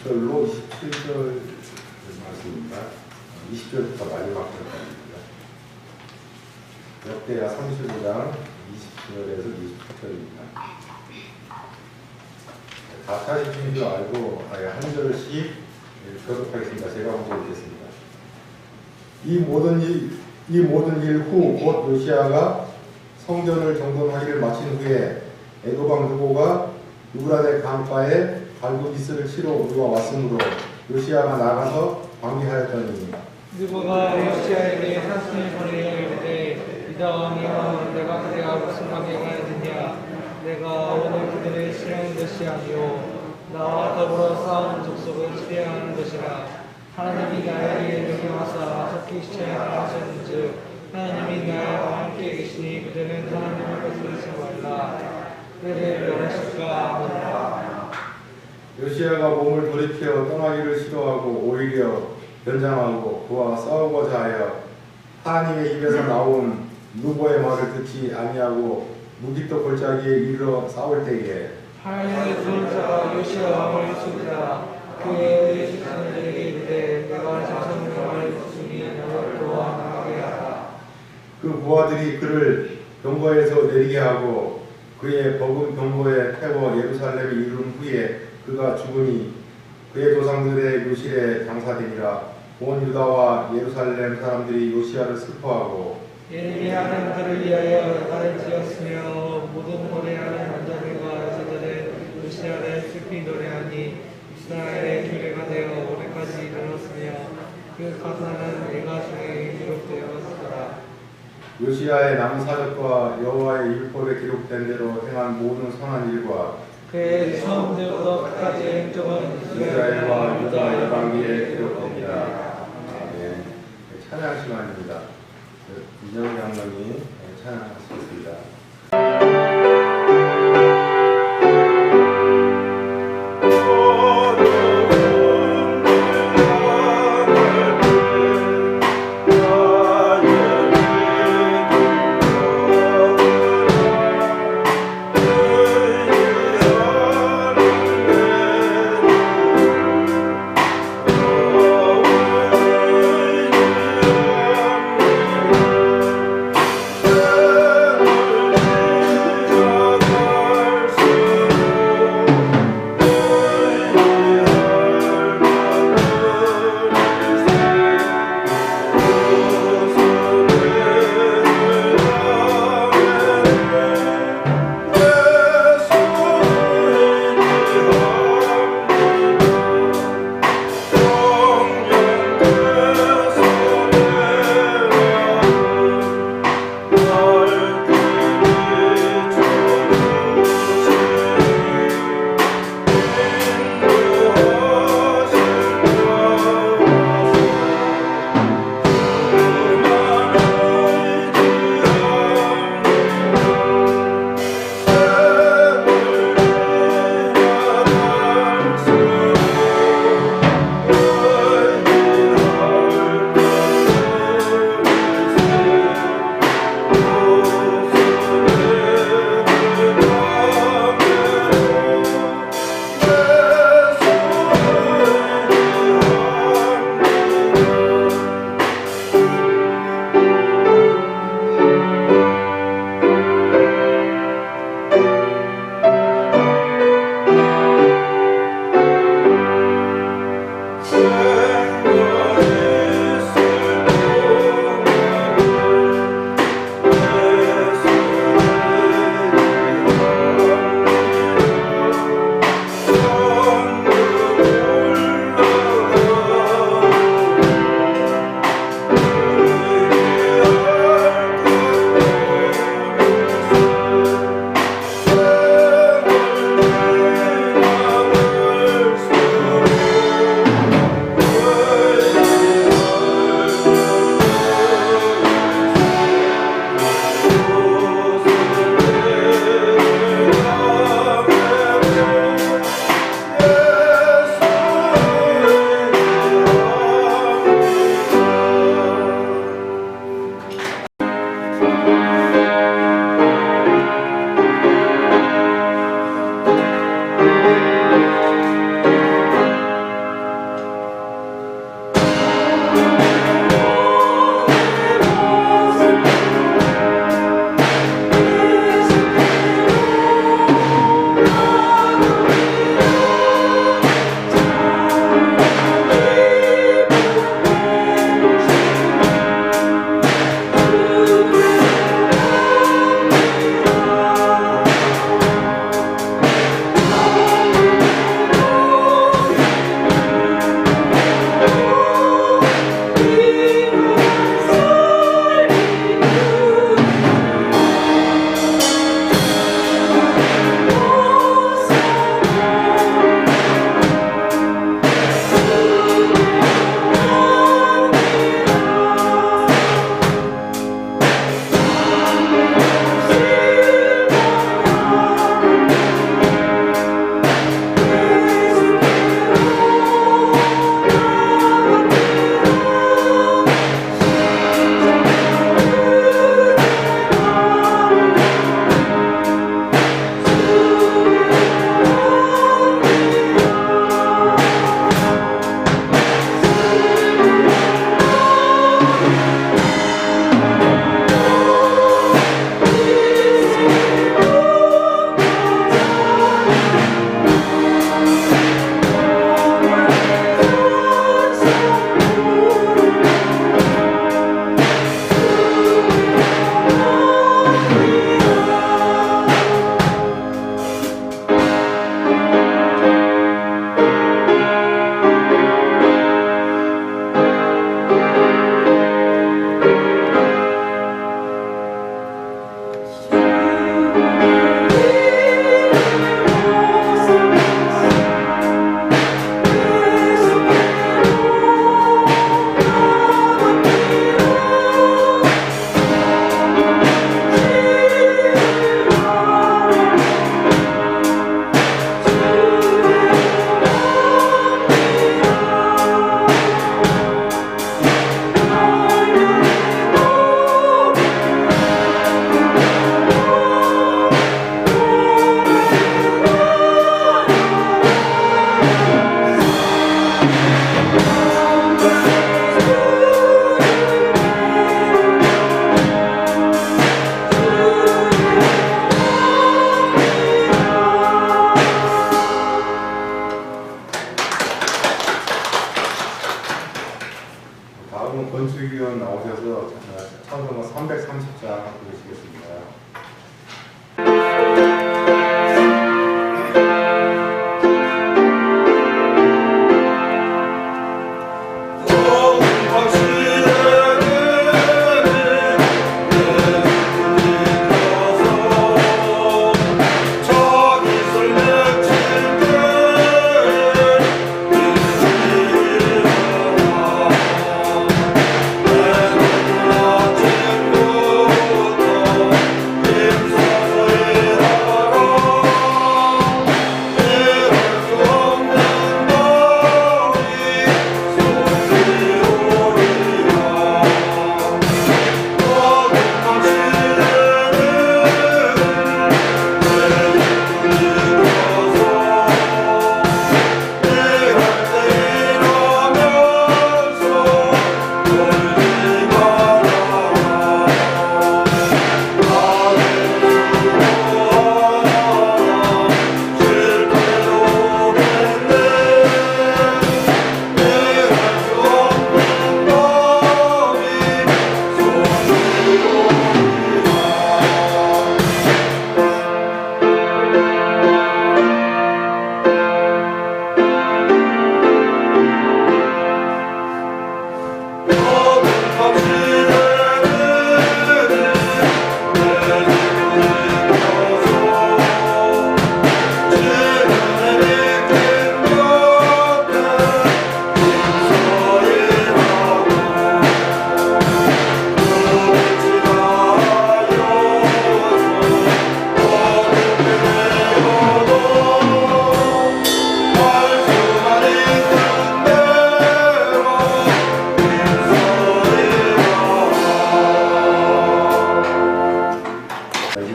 20절로 27절 말씀입니다. 20절부터 마지막 절까지입니다. 역대하 35장 20절에서 28절입니다. 다 찾으신 줄 알고 한 절씩 교독하겠습니다. 제가 먼저 읽겠습니다. 이 모든 일 후 곧 요시야가 성전을 정돈하기를 마친 후에 에도방 누보가 유브라데 강가에 갈구기스를 치러 우리와 왔으므로 요시야가 나가서 방기하였더니 누보가 요시야에게 사슴을 보내어 이르되 이다 왕이여 내가 그대가 무슨 관계가 있느냐 내가 오늘 그들을 치려는 것이 아니요 나와 더불어 싸우는 족속을 치려하는 것이라 하나님이 나에게 명령하사 속히 시체에 나가셨는즉 하나님이 나와 함께 계시니 그들은 하나님의 것을 잊지 말라 그들을 멸하실까 하노라. 요시야가 몸을 돌이켜 떠나기를 시도하고 오히려 변장하고 그와 싸우고자 하여 하나님의 입에서 나온 누보의 말을 듣지 아니하고 무기또 골짜기에 이르러 싸울 때에 하나님의 부른 자가 요시야 왕을 죽이라 그의 백성들에게 이르되 내가 자손의 말을 듣으니 너를 도와 나가게 하라. 그 부하들이 그를 병거에서 내리게 하고 그의 버금 병거에 태워 예루살렘에 이른 후에 그가 죽으니 그의 조상들의 묘실에 장사되니라. 온 유다와 예루살렘 사람들이 요시야를 슬퍼하고 예레미야는 그를 위하여 가를 지었으며 모든 노래하는 남자들과 여자들은 요시야를 슬피 노래하니 이스라엘의 규례가 되어 오늘까지 이르렀으며 그 가사는 예가 중에 기록되었더라. 요시야의 남은 사적과 여호와의 율법에 기록된 대로 행한 모든 선한 일과 그의 처음부터 끝까지 행적은 이스라엘과 유다 열방기에 기록됩니다. 아멘. 찬양 시간입니다. 이정희 장로님 찬양하시겠습니다. 그 다음은 건축위원 나오셔서 찬성어 330장 부르시겠습니다.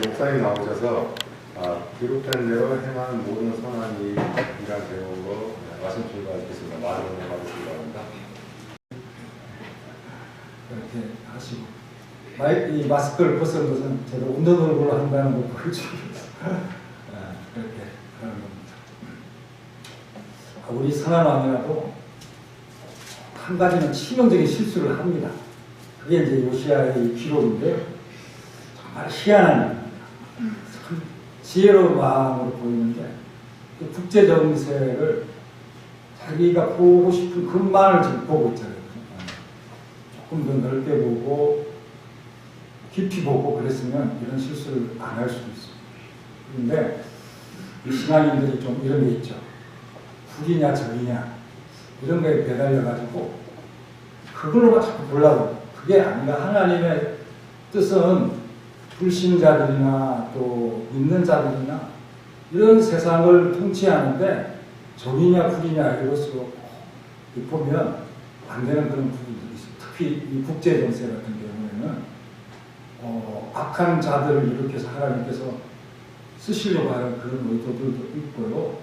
목사님 나오셔서 기록된 대로 행하는 모든 선한 일이란 제목으로 말씀 주의하겠습니다. 많은 은혜 받으시기 바랍니다. 이렇게 하시고 이 마스크를 벗은 것은 제가 웃는 얼굴로 한다는 걸 보여주기 위해서 그렇게 하는 겁니다. 우리 선한 왕이라도 한 가지는 치명적인 실수를 합니다. 그게 이제 요시야의 기록인데 정말 희한한 일입니다. 참 지혜로운 마음으로 보이는데 그 국제 정세를 자기가 보고 싶은 것만을 지금 보고 있잖아요. 조금 더 넓게 보고 깊이 보고 그랬으면 이런 실수를 안 할 수도 있어요. 그런데 이 신앙인들이 좀 이런 게 있죠. 불이냐 적이냐 이런 거에 매달려가지고 그걸로만 자꾸 보려고. 그게 아니라 하나님의 뜻은 불신자들이나 또 믿는 자들이나 이런 세상을 통치하는데 적이냐 불이냐 이것으로 보면 안 되는 그런 부분들이 있어요. 특히 이 국제 정세 같은 경우에는 악한 자들을 일으켜서 하나님께서 쓰시려고 하는 그런 의도들도 있고요.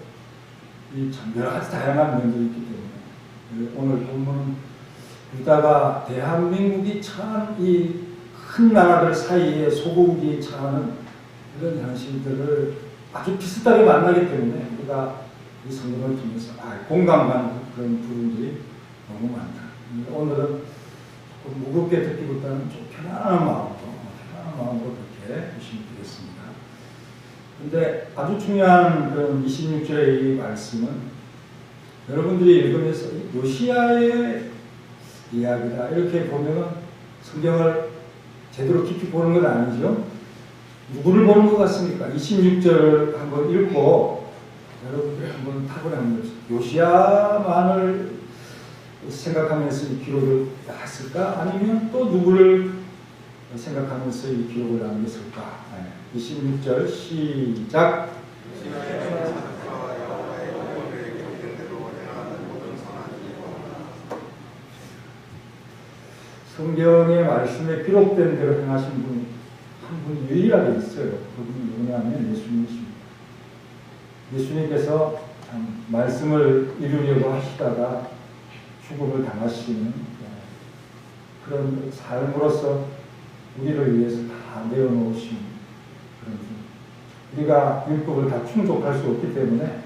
이 참 여러 가지 다양한 면들이 있기 때문에 오늘 본문은 유다가 대한민국이 처한 이 큰 나라들 사이에 소고기 처하는 이런 현실들을 아주 비슷하게 만나기 때문에 우리가 이 성경을 통해서 공감하는 그런 부분들이 너무 많다. 오늘은 조금 무겁게 듣기보다는 좀 편안한 마음으로 그렇게 보시면 되겠습니다. 그런데 아주 중요한 그런 26절의 이 말씀은 여러분들이 읽으면서 요시야의 이야기다 이렇게 보면은 성경을 제대로 깊이 보는 건 아니죠. 누구를 보는 것 같습니까? 26절 한번 읽고 여러분들 한번 탁월한 요시야만을 생각하면서 이 기록을 했을까? 아니면 또 누구를 생각하면서 이 기록을 남겼을까? 26절 시작. 성경의 말씀에 기록된 대로 행하신 분이 한 분 유일하게 있어요. 그분이 누구냐면 예수님이십니다. 예수님께서 말씀을 이루려고 하시다가 죽음을 당하시는 그런 삶으로서 우리를 위해서 다 내어놓으신 그런 분. 우리가 율법을 다 충족할 수 없기 때문에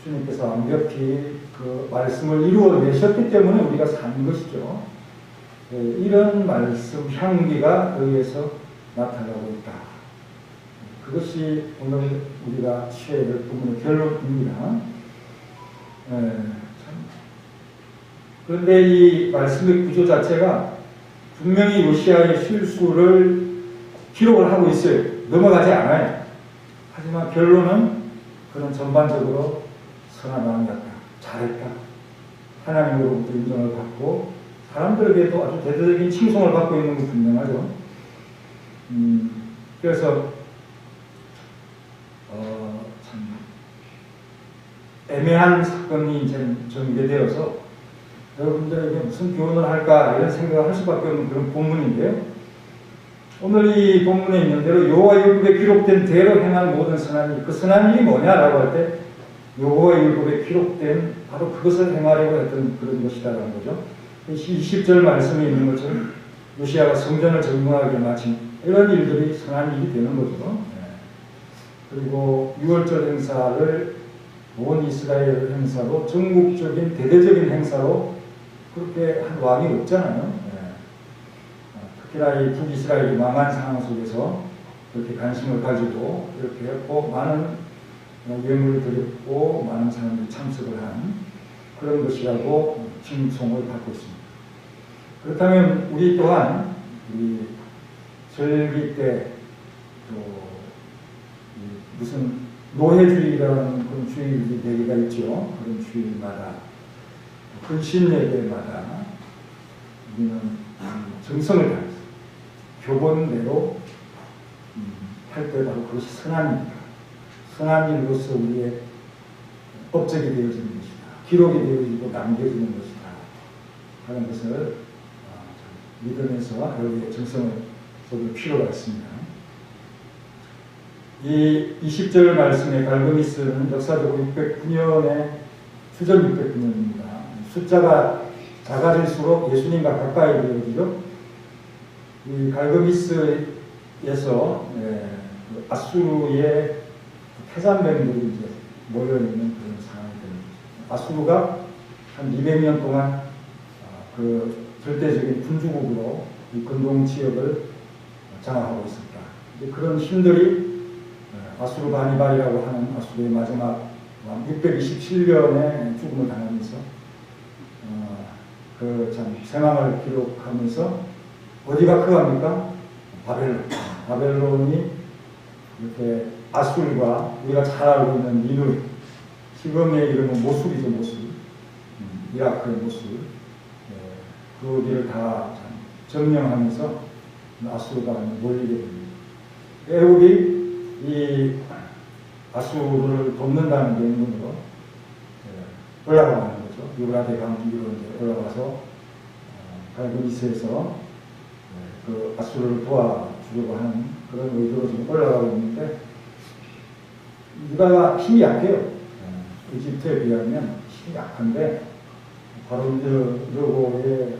주님께서 완벽히 그 말씀을 이루어내셨기 때문에 우리가 사는 것이죠. 이런 말씀 향기가 여기에서 나타나고 있다. 그것이 오늘 우리가 취해야 될 부분의 결론입니다. 그런데 이 말씀의 구조 자체가 분명히 요시야의 실수를 기록을 하고 있어요. 넘어가지 않아요. 하지만 결론은 그는 전반적으로 선한 왕이었다. 잘했다. 하나님으로부터 인정을 받고 사람들에게도 아주 대대적인 칭송을 받고 있는 건 분명하죠. 그래서 참 애매한 사건이 이제 전개되어서 여러분들에게 무슨 교훈을 할까 이런 생각을 할 수밖에 없는 그런 본문인데요. 오늘 이 본문에 있는 대로 여호와 율법에 기록된 대로 행한 모든 선한 일, 그 선한 일이 뭐냐라고 할 때 여호와 율법에 기록된 바로 그것을 행하려고 했던 그런 것이다라는 거죠. 20절 말씀에 있는 것처럼 요시야가 성전을 점거하게 마친 이런 일들이 선한 일이 되는 거죠. 그리고 6월절 행사를 온 이스라엘 행사로 전국적인 대대적인 행사로 그렇게 한 왕이 없잖아요. 특히나 이 북이스라엘이 망한 상황 속에서 그렇게 관심을 가지고 이렇게 했고 많은 예물을 드렸고 많은 사람들이 참석을 한 그런 것이라고 칭송을 받고 있습니다. 그렇다면 우리 또한 이 절기 때 또 무슨 노회주의라는 그런 주일이 대개가 있죠. 그런 주일마다 근신 예배마다 우리는 정성을 다해서 교본대로 할 때 바로 그것이 선한 일이다. 선한 일로서 우리의 업적이 되어지는 것이다. 기록이 되어지고 남겨지는 것이다. 하는 것을 믿으면서 여기에 정성을 쏟을 필요가 있습니다. 이 20절 말씀의 갈그미스는 역사적으로 609년에 주전 609년입니다. 숫자가 작아질수록 예수님과 가까이 되어지죠. 이 갈그미스에서 아수르의 태산병들이 이제 모여있는 그런 상황이 됩니다. 아수르가 한 200년 동안 그 절대적인 군주국으로 이 근동 지역을 장악하고 있었다. 그런 힘들이 아수르 바니발이라고 하는 아수르의 마지막 627년에 죽음을 당하면서 그 참 생황을 기록하면서 어디가 크합니까? 바벨론이 이렇게 아술과 우리가 잘 알고 있는 니누, 지금의 이름은 모술이죠. 모술, 이라크의 모술, 그 어디를 다 점령하면서 아수르가 몰리게 됩니다. 애굽이 이 아수르를 돕는다는 명분으로 올라가는 거죠. 유브라데 강 위로 올라가서 갈그미스에서 그 아수르를 도와주려고 하는 그런 의도로 지금 올라가고 있는데 유다가 힘이 약해요. 이집트에 비하면 힘이 약한데 바로 여호와의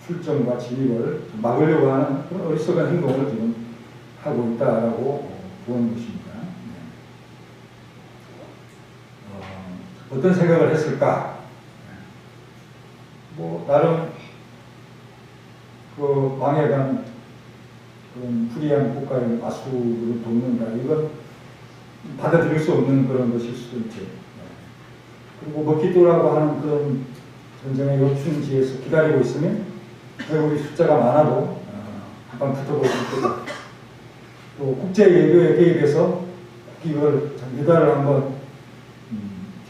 출정과 진입을 막으려고 하는 그런 어리석은 행동을 지금 하고 있다라고 보는 것입니다. 어떤 생각을 했을까? 뭐 나름 그 망해간 그런 불의한 국가의 아수를 돕는다. 이건 받아들일 수 없는 그런 것일 수도 있죠. 그리고 먹기도라고 하는 그런 전쟁의 요충지에서 기다리고 있으면 우리 숫자가 많아도 한방 붙어볼 수 있다. 또 국제 외교에 개입해서 이걸 유다를 한번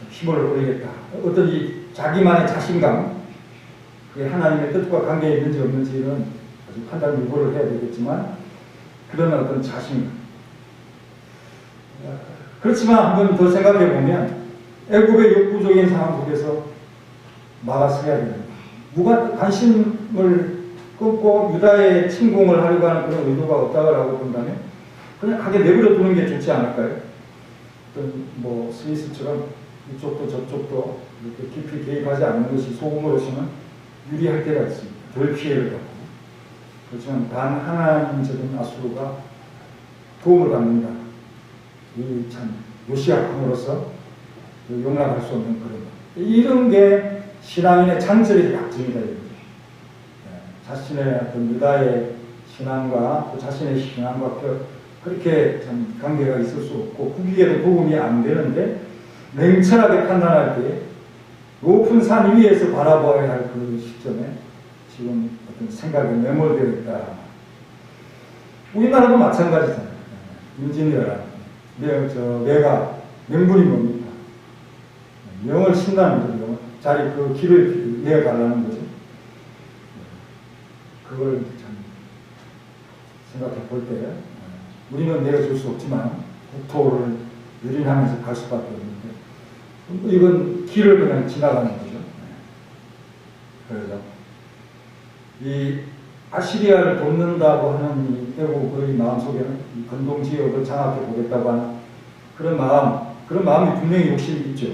힘을 올리겠다. 어떤 이 자기만의 자신감, 그게 하나님의 뜻과 관계에 있는지 없는지는 아주 판단 유보를 해야 되겠지만 그런 어떤 자신감. 그렇지만 한 번 더 생각해 보면 애굽의 역부족인 상황 속에서 막아서야 됩니다. 누가 관심을 끊고 유다의 침공을 하려고 하는 그런 의도가 없다고 본다면 그냥 하게 내버려 두는 게 좋지 않을까요? 어떤 뭐 스위스처럼 이쪽도 저쪽도 이렇게 깊이 개입하지 않는 것이 소금으로서는 유리할 때가 있습니다. 덜 피해를 받고. 그렇지만 단 하나님적인 아수르가 도움을 받는다. 이 참 요시아함으로써 용납할 수 없는 그런 것. 이런 게 신앙인의 창절의 약점이다 이거죠. 자신의 어떤 유다의 신앙과 또 자신의 신앙과 그렇게 참 관계가 있을 수 없고 국익에도 도움이 안 되는데 냉철하게 판단할 때 높은 산 위에서 바라보아야 할 그 시점에 지금 어떤 생각이 매몰되어 있다. 우리나라도 마찬가지잖아요. 임진왜란. 내가 명분이 뭡니까? 명을 신다는 거죠. 자리 그 길을 내어가려는 거죠. 그걸 참 생각해 볼 때 우리는 내어줄 수 없지만 국토를 유린하면서 갈 수밖에 없는데 이건 길을 그냥 지나가는 거죠. 그래서 이 아시리아를 돕는다고 하는 이 애국의 마음속에는 이 건동 지역을 장악해 보겠다고 하는 그런 마음이 분명히 욕심이 있죠.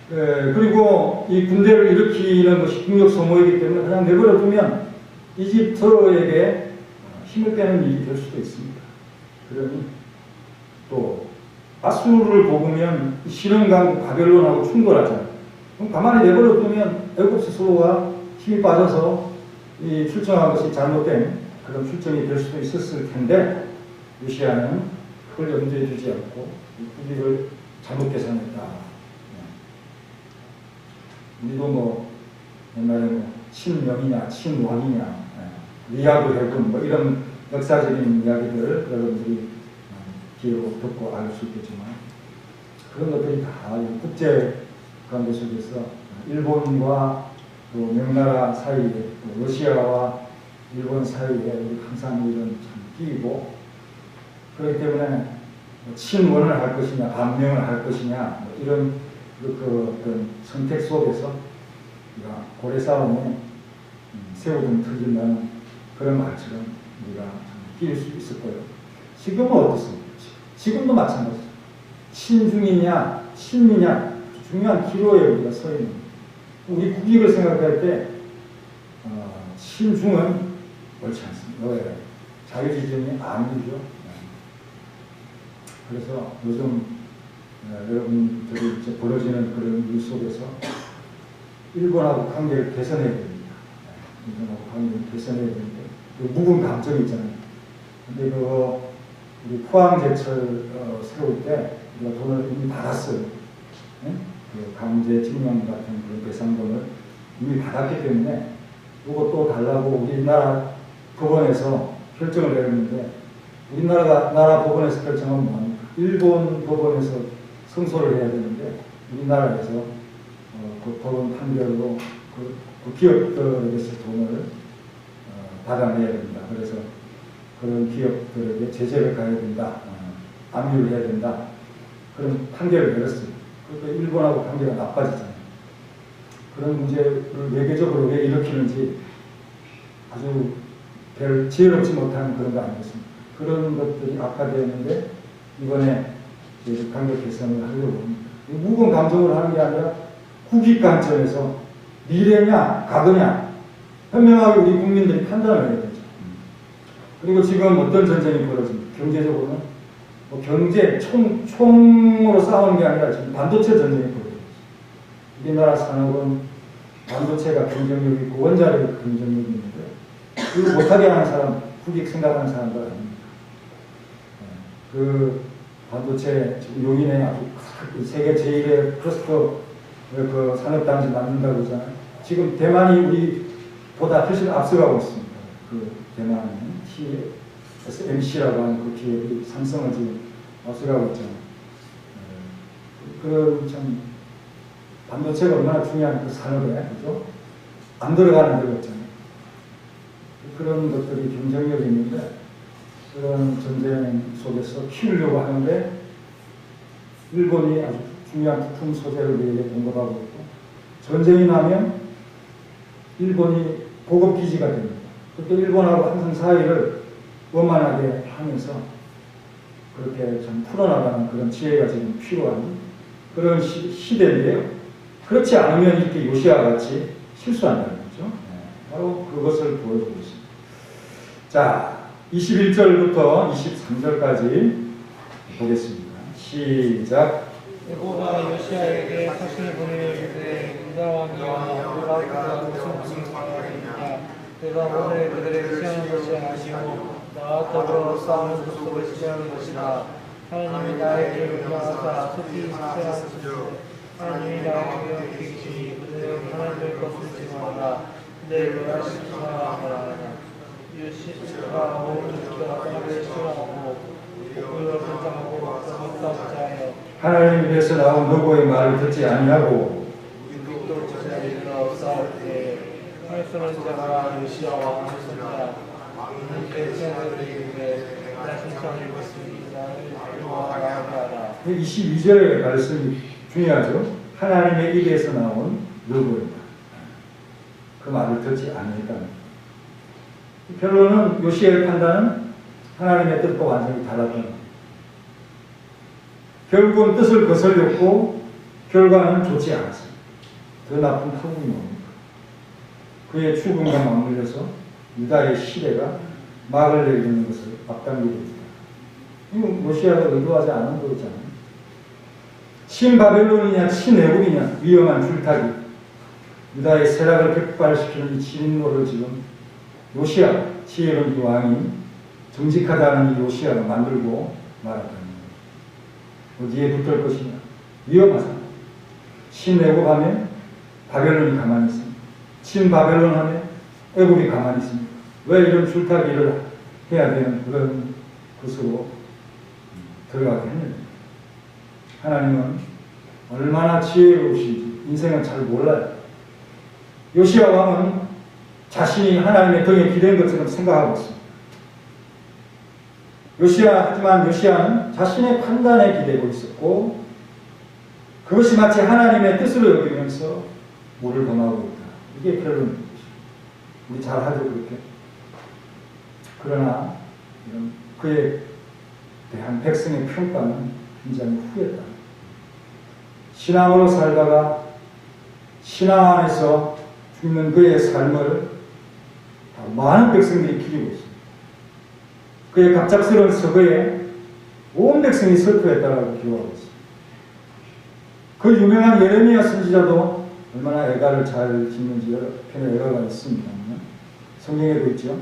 그리고 이 군대를 일으키는 것이 국력 소모이기 때문에 그냥 내버려 두면 이집트에게 힘을 빼는 일이 될 수도 있습니다. 그러니 또 아수르를 보면 신흥강국 바벨론하고 충돌하잖아요. 그럼 가만히 내버려 두면 애굽 스스로가 힘이 빠져서 이 출정한 것이 잘못된 그런 출정이 될 수도 있었을 텐데 요시야는 그걸 염두에 두지 않고 국익을 잘못 계산했다. 우리도 뭐 옛날에 뭐 친명이냐 친왕이냐 리아도 해군 뭐 이런 역사적인 이야기들을 여러분들이 기회로 듣고 알 수 있겠지만 그런 것들이 다 국제 관계 속에서 일본과 또 명나라 사이에 또 러시아와 일본 사이에 항상 이런 참 끼고 그렇기 때문에 뭐 친원을 할 것이냐 반명을 할 것이냐 뭐 이런 그 어떤 선택 속에서 우리가 고래 싸움에 새우등 터진다는 그런 말처럼 우리가 끼일 수 있을 거예요. 지금은 어떻습니까? 지금도 마찬가지죠. 친중이냐 친미냐 중요한 기로에 우리가 서 있는 우리 국익을 생각할 때 친중은 옳지 않습니다. 왜? 자유지정이 아니죠. 그래서 요즘 여러분들이 이제 벌어지는 그런 일 속에서 일본하고 관계를 개선해야 됩니다. 일본하고 관계를 개선해야 되는데 그 묵은 감정이 있잖아요. 근데 우리 포항제철 세울 때 우리가 돈을 이미 받았어요. 네? 그 강제 징용 같은 그런 배상금을 이미 받았기 때문에 이거 또 달라고 우리나라 법원에서 결정을 내렸는데 우리나라 법원에서 결정은 뭐합니까? 일본 법원에서 승소를 해야 되는데 우리나라에서 그 법원 판결로 그 기업들에게서 돈을 받아내야 됩니다. 그래서 그런 기업들에게 제재를 가해야 된다. 압류를 해야 된다. 그런 판결을 내렸어요. 그러니까 일본하고 관계가 나빠지잖아요. 그런 문제를 외교적으로 왜 일으키는지 아주 별 지혜롭지 못한 그런 거 아니겠습니까? 그런 것들이 악화되었는데 이번에 관계 개선을 하려고 합니다. 묵은 감정을 하는 게 아니라 국익 관점에서 미래냐 과거냐 현명하게 우리 국민들이 판단을 해야 되죠. 그리고 지금 어떤 전쟁이 벌어집니까? 경제적으로는 뭐 경제 총으로 싸우는 게 아니라 지금 반도체 전쟁이 벌어지고 있어요. 우리나라 산업은 반도체가 경쟁력이 있고 원자력이 경쟁력이 있는데 그걸 못하게 하는 사람, 국익 생각하는 사람들 아닙니까? 그 반도체 요인에 아주 세계 제1의 클러스터 그 산업단지 만든다고 그러잖아요. 지금 대만이 우리보다 훨씬 앞서가고 있습니다. 그 대만은 TSMC라고 하는 그 기업이 삼성을 지금 앞서가고 있잖아요. 그런 참 반도체가 얼마나 중요한 그 산업에 그죠? 안 들어가는 데가 있잖아요. 그런 것들이 경쟁력이 있는데 그런 전쟁 속에서 키우려고 하는데 일본이 아주 중요한 부품 소재를 우리에게 공급하고 있고 전쟁이 나면 일본이 보급기지가 됩니다. 그렇게 일본하고 항상 사이를 원만하게 하면서 그렇게 좀 풀어나가는 그런 지혜가 지금 필요한 그런 시대인데요. 그렇지 않으면 이렇게 요시아 같이 실수한다는 거죠. 바로 그것을 보여주고 있습니다. 자, 21절부터 23절까지 보겠습니다. 시작. 여호와가 요시아에게 사신을 보내어 이르되 왕이여 내가 그들과 무슨 관계냐 내가 오늘 그들의 취하는 것이 아니오 나와 더불어 싸우는 속도를 취하는 것이다. 하나님이 나에게 명령하사 속히 삭제하소서. 하나님이 나에게 계시니 그들은 하나님을 거스르지 말라. 내 너라 시키라 하라. 유시가 온 주가 땅을 싫어하고 복을 선장하고 그것과 자하여 하나님 입에서 나온 누구의 말을 듣지 아니하고 또 제자에 이르러 싸울 때 할수는 자가 유시와 왕을 선자 왕은 대체자들에게 이르되 나 신청을 입었으니 나를 좋아하게 하라. 22절의 말씀이 중요하죠. 하나님의 입에서 나온 누구입니다. 그 말을 듣지 않으니까. 결론은 요시야의 판단은 하나님의 뜻과 완전히 달랐다는 겁니다. 결국은 뜻을 거슬렸고 결과는 좋지 않았습니다. 더 나쁜 후궁이 옵니다. 그의 죽음과 맞물려서 유다의 시대가 막을 내리는 것을 앞당기게 됩니다. 이건 요시야가 의도하지 않은 거잖아요. 신바벨론이냐 신애굽이냐 위험한 줄타기 유다의 세락을 격발시키는 이 진노를 지금 요시야 지혜로운 이 왕이 정직하다는 이 요시야가 만들고 말았다는 거예요. 어디에 붙을 것이냐 위험하다. 신애굽 하면 바벨론이 가만히 있습니다. 신바벨론 하면 애굽이 가만히 있습니다. 왜 이런 줄타기를 해야 되는 그런 것으로 들어가게 했는지. 하나님은 얼마나 지혜로우신지 인생은 잘 몰라요. 요시야 왕은 자신이 하나님의 등에 기댄 것처럼 생각하고 있습니다. 하지만 요시야는 자신의 판단에 기대고 있었고 그것이 마치 하나님의 뜻으로 여기면서 물을 범하고 있다. 이게 결론입니다. 우리 잘 하죠 그렇게. 그러나 그에 대한 백성의 평가는 굉장히 후했다. 신앙으로 살다가 신앙 안에서 죽는 그의 삶을 많은 백성들이 기리고 있습니다. 그의 갑작스러운 서거에 온 백성이 슬퍼했다라고 기록하고 있습니다. 그 유명한 예레미야 선지자도 얼마나 애가를 잘 짓는지 여러 편의 애가가 있습니다. 성경에도 있죠.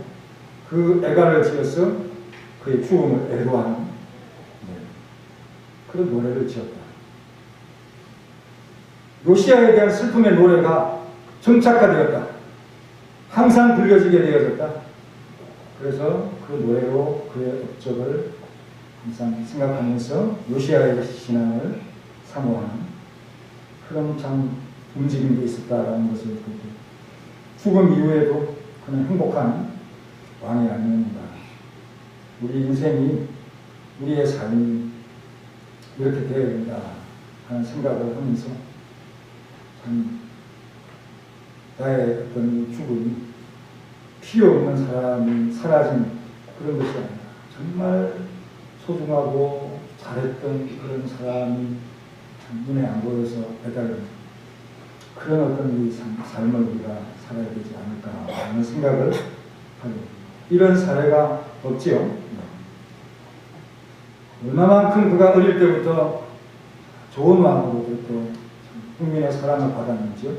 그 애가를 지어서 그의 죽음을 애도하는 그런 노래를 지었다. 요시야에 대한 슬픔의 노래가 정착화되었다. 항상 들려지게 되어졌다. 그래서 그 노래로 그의 업적을 항상 생각하면서 요시야의 신앙을 사모하는 그런 참 움직임이 있었다라는 것을 보고 죽음 이후에도 그는 행복한 왕이 아니었는가. 우리 인생이 우리의 삶이 이렇게 되어야 된다 하는 생각을 하면서 참 나의 어떤 죽음이 필요 없는 사람이 사라진 그런 것이 아니라 정말 소중하고 잘했던 그런 사람이 눈에 안 보여서 배달은 그런 어떤 우리 삶을 우리가 살아야 되지 않을까 하는 생각을 하고 이런 사례가 없지요. 얼마만큼 그가 어릴 때부터 좋은 왕으로부터 국민의 사랑을 받았는지요.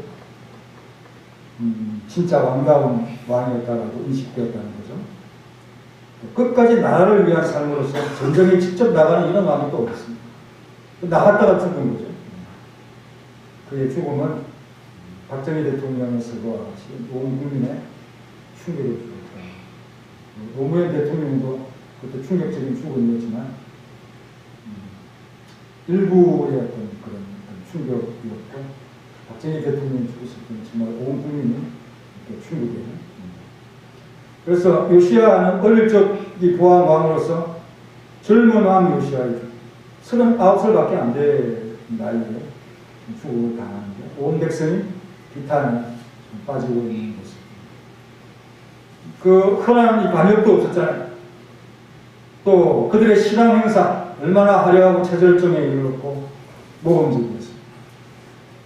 진짜 왕다운 왕이었다라고 인식되었다는 거죠. 끝까지 나라를 위한 삶으로서 전쟁에 직접 나가는 이런 왕이 또 없습니다. 나갔다가 죽은 거죠. 그의 죽음은 박정희 대통령의 서거와 같이 온 국민의 충격을 주었다. 노무현 대통령도 그것도 충격적인 죽음이었지만 일부의 어떤 그런 충격이었고 박정희 대통령이 죽었을 때는 정말 온 국민이 충격이에요. 그래서 요시야는 어릴 적이 보한 왕으로서 젊은 왕 요시야이죠. 39살밖에 안 된 나이에 죽음을 당하는데 온 백성이 비탄에 빠지고 있는 모습. 그 흔한 이 반역도 없었잖아요. 또 그들의 신앙 행사 얼마나 화려하고 최절정에 이르렀고 모범적이었어요.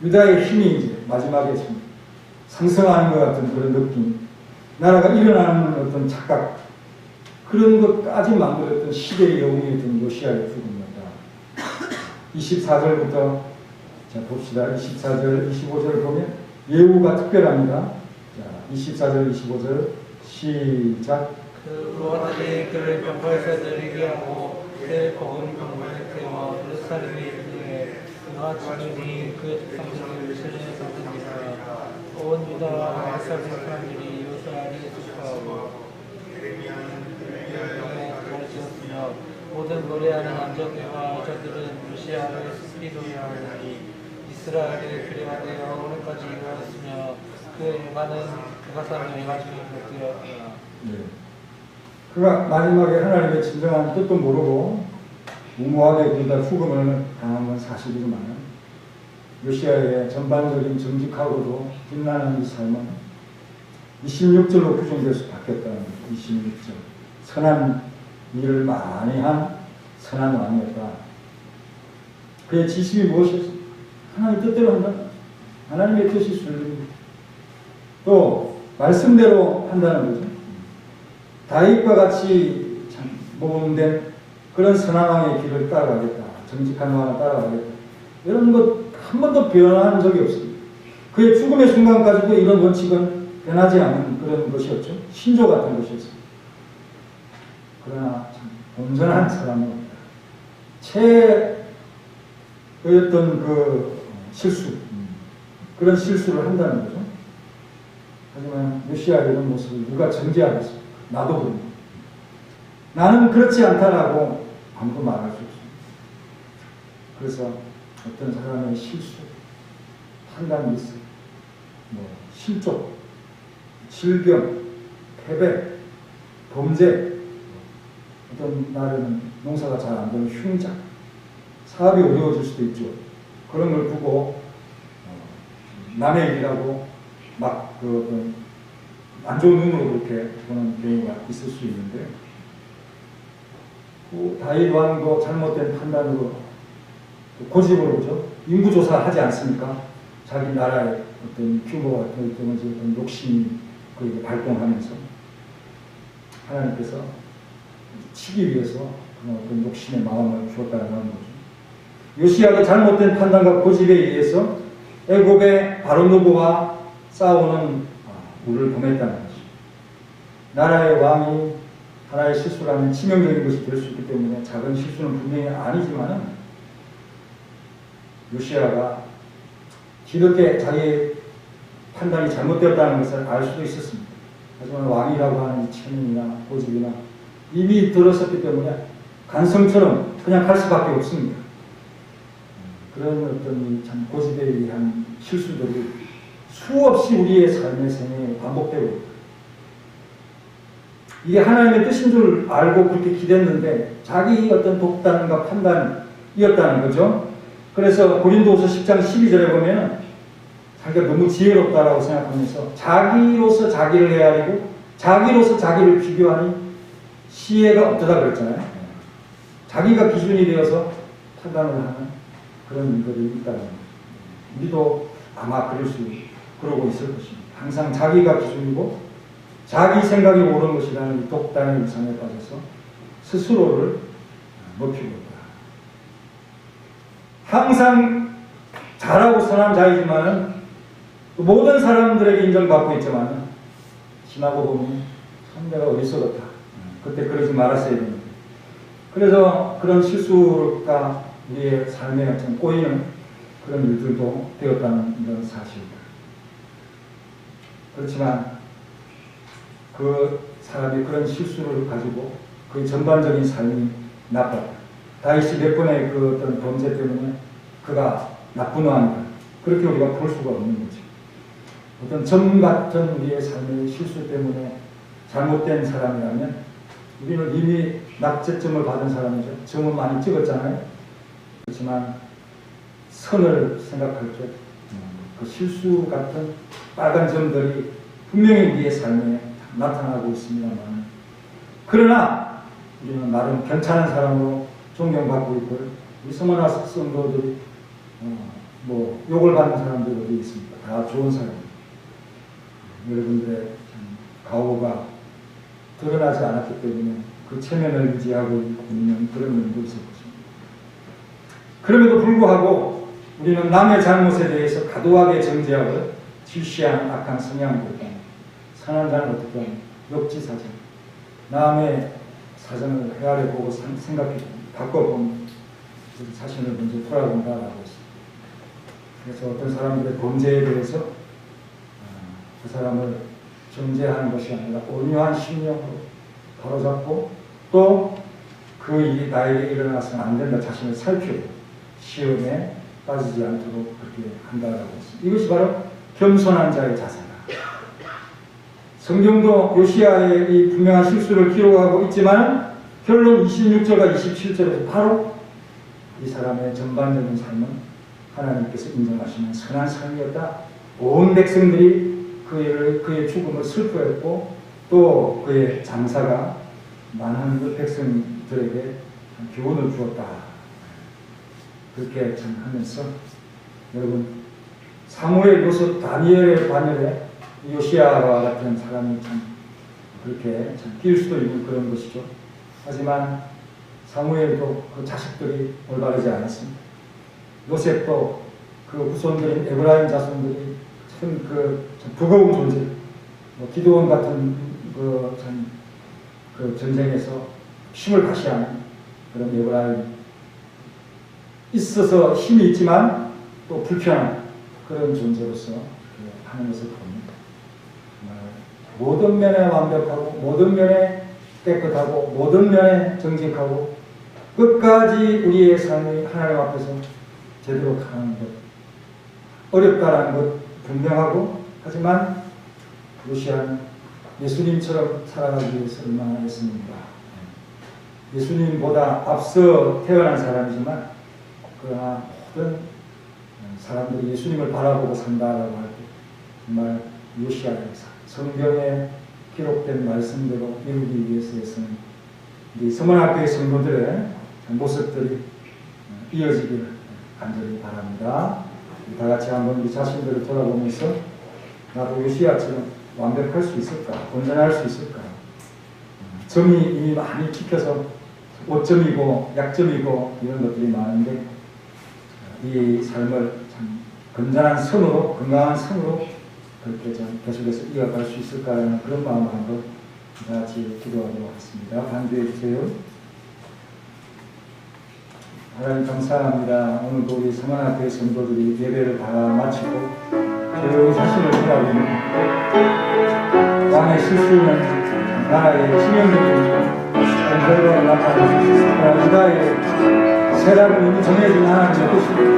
유다의 힘이 이제 마지막에 좀 상승하는 것 같은 그런 느낌, 나라가 일어나는 어떤 착각, 그런 것까지 만들었던 시대의 영웅이었던 요시야의 죽음입니다. 24절부터 자 봅시다. 24절, 25절 보면 예우가 특별합니다. 자, 24절, 25절 시작. 그 로아들이 그를 병거에서 내리게 하고 그의 복은 병거에 태워 예루살렘에 이르되 그가 주님이 그의 백성들을 예루살렘에 삼으니라. 온 유다와 예루살렘 사람들이 요사리에 축하하고 가르쳤으며 모든 노래하는 남자들과 여자들은 요시야를 스피도야 하니 이스라엘의 그래가 되어 오늘까지 이루었으며 그의 많은 그가 사는 여가 중에 곁들였더라. 네. 그가 마지막에 하나님의 진정한 뜻도 모르고 무모하게 그러다 후금을 당한 건 사실이지만 요시야의 전반적인 정직하고도 빛나는 이 삶은 26절로 규정될 수밖에 없다는 거죠. 26절. 선한 일을 많이 한 선한 왕이었다. 그의 지식이 무엇이었습니까? 하나님 뜻대로 한다. 하나님의 뜻이 순리입니다. 또 말씀대로 한다는 거죠. 다윗과 같이 참 모범된 그런 선한 왕의 길을 따라가겠다. 정직한 왕을 따라가겠다. 이런 것 한 번도 변한 적이 없습니다. 그의 죽음의 순간까지도 이런 원칙은 변하지 않는 그런 것이었죠. 신조 같은 것이었습니다. 그러나 참 온전한 사람은 없다. 최어였던 그 실수, 그런 실수를 한다는 거죠. 하지만 요시야 이런 모습을 누가 정죄하겠습니까? 나도 그럽니다. 나는 그렇지 않다라고 아무도 말할 수 없습니다. 그래서 어떤 사람의 실수, 판단 미스, 실족, 질병, 패배, 범죄, 어떤 날에는 농사가 잘 안 되는 흉작, 사업이 어려워질 수도 있죠. 그런 걸 두고 남의 일이라고 막 안 좋은 눈으로 그렇게 보는 경우가 있을 수 있는데, 다윗 왕도 잘못된 판단으로 고집으로 그죠? 인구조사 하지 않습니까? 자기 나라의 어떤 규모 같은 어떤 욕심이 그렇게 발동하면서 하나님께서 치기 위해서 그런 어떤 욕심의 마음을 주었다는 거죠. 요시야가 잘못된 판단과 고집에 의해서 애굽의 바로누고와 싸우는 우를 범했다는 것이죠. 나라의 왕이 하나의 실수라면 치명적인 것이 될 수 있기 때문에 작은 실수는 분명히 아니지만 요시야가 뒤늦게 자기의 판단이 잘못되었다는 것을 알 수도 있었습니다. 하지만 왕이라고 하는 체면이나 고집이나 이미 들었었기 때문에 간성처럼 그냥 갈 수밖에 없습니다. 그런 어떤 참 고집에 의한 실수들이 수없이 우리의 삶의 생애에 반복되고 있다. 이게 하나님의 뜻인 줄 알고 그렇게 기댔는데 자기 어떤 독단과 판단이었다는 거죠. 그래서 고린도후서 10장 12절에 보면은 자기가 너무 지혜롭다라고 생각하면서 자기로서 자기를 헤아리고 자기로서 자기를 비교하니 시혜가 없다 그랬잖아요. 자기가 기준이 되어서 판단을 하는 그런 일들이 있다는 거예요. 우리도 아마 그러고 있을 것입니다. 항상 자기가 기준이고 자기 생각이 옳은 것이라는 독단의 유산에 빠져서 스스로를 높이고 있다. 항상 잘하고 선한 자이지만 모든 사람들에게 인정받고 있지만 지나고 보면 참 내가 어리석었다. 그때 그러지 말았어야 되는데. 그래서 그런 실수가 우리의 삶에 좀 꼬이는 그런 일들도 되었다는 이런 사실입니다. 그렇지만 그 사람이 그런 실수를 가지고 그 전반적인 삶이 나빴다. 다윗이 몇 번의 그 어떤 범죄 때문에 그가 나쁜 왕이다. 그렇게 우리가 볼 수가 없는 거죠. 어떤 점 같은 우리의 삶의 실수 때문에 잘못된 사람이라면 우리는 이미 낙제점을 받은 사람이죠. 점은 많이 찍었잖아요. 그렇지만 선을 생각할 때 그 실수 같은 빨간 점들이 분명히 우리의 삶에 나타나고 있습니다만, 그러나 우리는 나름 괜찮은 사람으로 존경받고 있고, 우리 서머나 성도들이 욕을 받는 사람들이 어디 있습니까? 다 좋은 사람입니다. 여러분들의 가오가 드러나지 않았기 때문에 그 체면을 유지하고 있는 그런 면도 있을 것입니다. 그럼에도 불구하고 우리는 남의 잘못에 대해서 과도하게 정죄하고 시시한 악한 성향보다 선한 자는 어떻게 하면 역지사전, 남의 사전을 헤아려 보고 생각해 바꿔보면 자신을 먼저 돌아본다라고 했습니다. 그래서 어떤 사람들의 범죄에 대해서 그 사람을 정죄하는 것이 아니라 온유한 심령으로 바로잡고 또 그 일이 나에게 일어나서는 안 된다 자신을 살피고 시험에 빠지지 않도록 그렇게 한다라고 했습니다. 이것이 바로 겸손한 자의 자세다. 성경도 요시야의 이 분명한 실수를 기록하고 있지만 결론 26절과 27절에서 바로 이 사람의 전반적인 삶은 하나님께서 인정하시는 선한 삶이었다. 온 백성들이 그의 죽음을 슬퍼했고 또 그의 장사가 많은 그 백성들에게 교훈을 주었다. 그렇게 참 하면서 여러분 사무엘, 요셉, 다니엘의 반열에 요시야와 같은 사람이 참 그렇게 참 띄울 수도 있는 그런 것이죠. 하지만 사무엘도 그 자식들이 올바르지 않았습니다. 요셉도 그 후손들인 에브라임 자손들이 참 버거운 존재, 기도원 같은 그 전쟁에서 힘을 가시하는 그런 에브라임 있어서 힘이 있지만 또 불편한 그런 존재로서 하는 것을 봅니다. 모든 면에 완벽하고 모든 면에 깨끗하고 모든 면에 정직하고 끝까지 우리의 삶이 하나님 앞에서 제대로 가는 것 어렵다라는 것 분명하고 하지만 요시야는 예수님처럼 살아가기 위해서 얼마나 했습니까? 예수님보다 앞서 태어난 사람이지만 그러나 모든 사람들이 예수님을 바라보고 산다라고 할 때 정말 요시야의 성경에 기록된 말씀대로 이루기 위해서는 우리 서문학교의 성도들의 모습들이 이어지기를 간절히 바랍니다. 다 같이 한번 우리 자신들을 돌아보면서 나도 요시야처럼 완벽할 수 있을까? 온전할 수 있을까? 점이 이미 많이 찍혀서 오점이고 약점이고 이런 것들이 많은데 이 삶을 참 건전한 선으로 건강한 선으로 그렇게 좀 계속해서 이어갈 수 있을까라는 그런 마음을 한번 다 같이 기도하도록 하겠습니다. 반주해 주세요. 하나님 감사합니다. 오늘도 우리 서문학교의 성도들이 예배를 다 마치고 조용히 자신을 돌아보는 왕의 실수는 나라의 치명적인 결과가 나타나는 유다의 세라를 이미 정해진 하나님의 뜻입니다.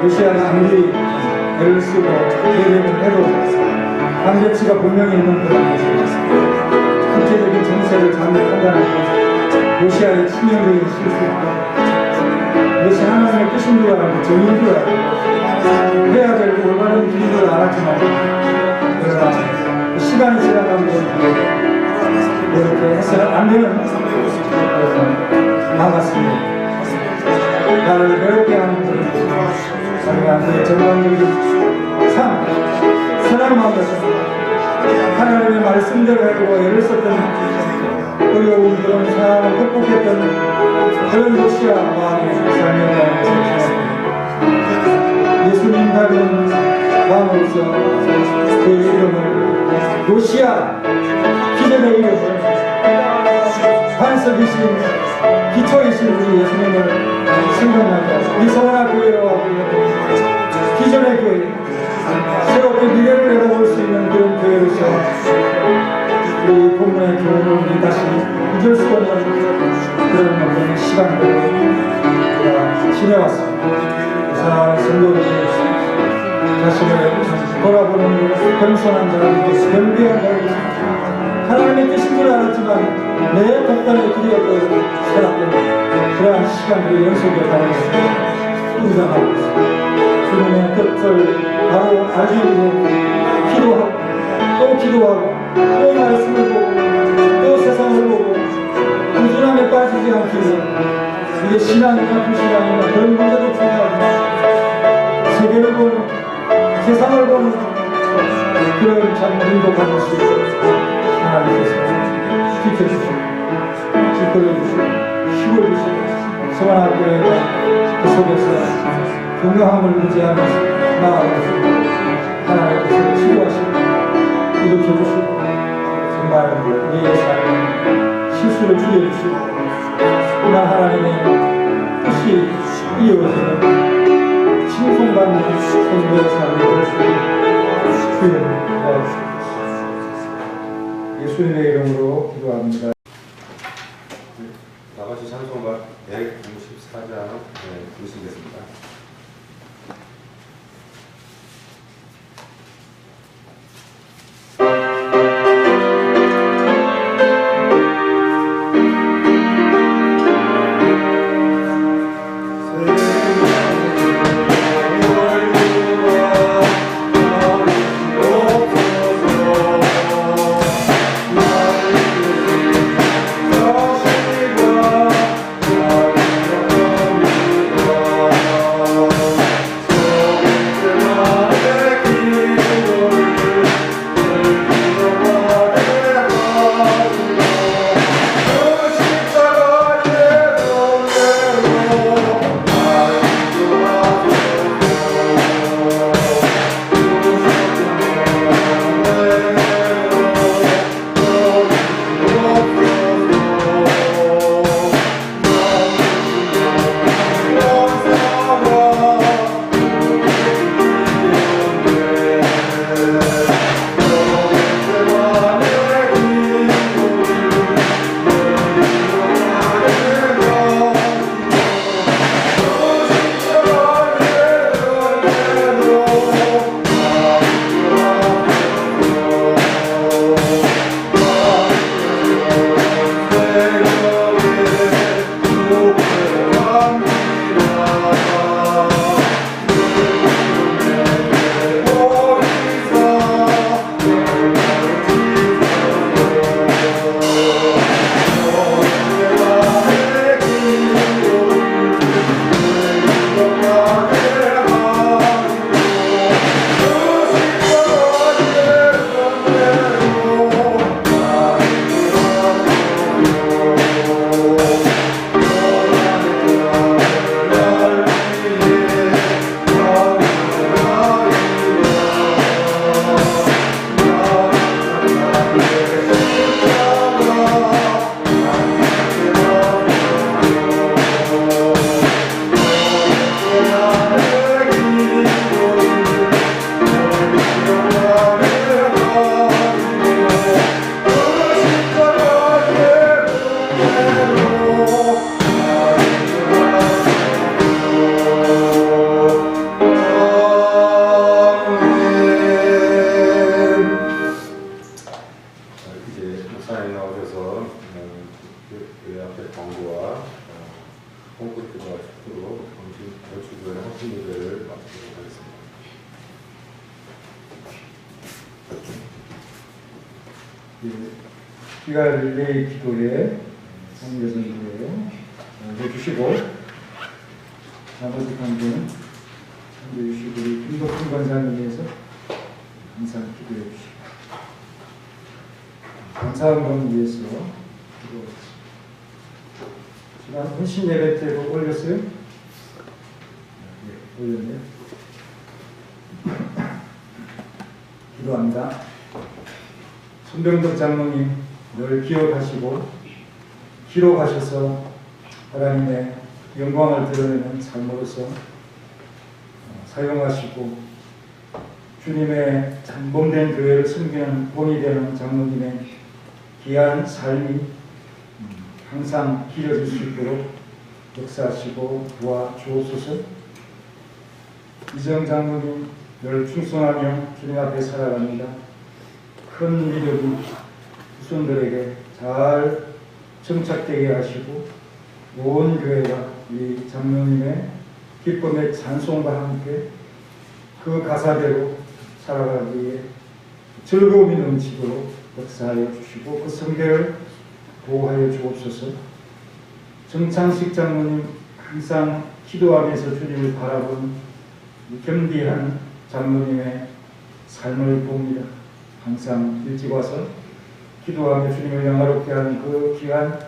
요시야가 아무리 애를 쓰고 예배를 해도 관계치가 분명히 있는 그런 것입니다. 국제적인 정세를 잘못 판단하고 요시야의 치명적인 실수입니다. 이것이 하나님의 뜻인 줄 알고 정인 줄 알고 해야 될 올바른 길인 줄 알았지만 그러나 시간이 지나가면 이렇게 해서는 안 되는 나갔습니다. 나를 외롭게 하는 그런 그의 전반적인 삶, 선한 마음에서 하나님의 말씀대로 하고 애를 썼던 어려운 그런 상황을 극복했던 그런 요시야 왕의 삶이라고 생각합니다. 예수님 닮은 왕으로서 그의 이름을 요시야, 기존의 이름을 반석이신 기초이신 우리 예수님을 생각합니다. 우리 서문학교회와 기존의 교회, 새롭게 미래를 내다볼 수 있는 그런 교회로서 우리 본문의 교회를 우리 다시 잊을 수 없는 그런 시간들을 우리가 지내왔습니다. 사랑하는 성도들이 자신을 돌아보는 겸손한 자를 겸비한 자를 하나님의 뜻인 줄 알았지만 내 독단의 길이었던 살았던 그러한 시간들이 연속에 다니면서 인정하고 있습니다. 주님의 뜻을 바로 알기 위해 기도하고 또 기도하고 또 말씀을 보고 또 세상을 보고 꾸준함에 빠지지 않기 위해 이게 신앙이나 불신앙이나 그런 문제도 중요하고 세계를 보는 세상을 보는 그런 참 눈도 가질 수 있도록 하나님께서 지켜주시고 지켜주시고 힘을 주시고 서문학교회가 그 속에서 건강함을 유지하면서 나아가서 하나님께서 말씀을 주여주시고 그러나 하나님의 뜻이 이어지는 칭송받는 성도의 삶이 될 수 있는 주여 도와주시옵소서. 예수님의 이름으로 기도합니다. 나같이 찬송가 194장 부르시겠습니다. 피갈릴레이 기도에 참여해서 기도에 해주시고 나머지 관계는 참여해주시고 우리 김덕훈 권사님 위해서 항상 기도해 주시고 감사함을 위해서 기도하겠습니다. 지난 헌신 예배 때도 올렸어요? 네, 올렸네요. 기도합니다. 손병덕 장로님 늘 기억하시고 기록하셔서 하나님의 영광을 드러내는 삶으로서 사용하시고 주님의 참범된 교회를 섬기는 본이 되는 장로님의 귀한 삶이 항상 길어질 수 있도록 역사하시고 도와주옵소서. 이정 장로님 늘 충성하며 주님 앞에 살아갑니다. 큰 위력이 후손들에게 잘 정착되게 하시고 온 교회가 이 장로님의 기쁨의 찬송과 함께 그 가사대로 살아가기 위해 즐거움이 넘치도록 역사하여 주시고 그 성결을 보호하여 주옵소서. 정창식 장로님 항상 기도하면서 주님을 바라본 겸비한 장로님의 삶을 봅니다. 항상 일찍 와서 기도하며 주님을 영화롭게 하는 그 귀한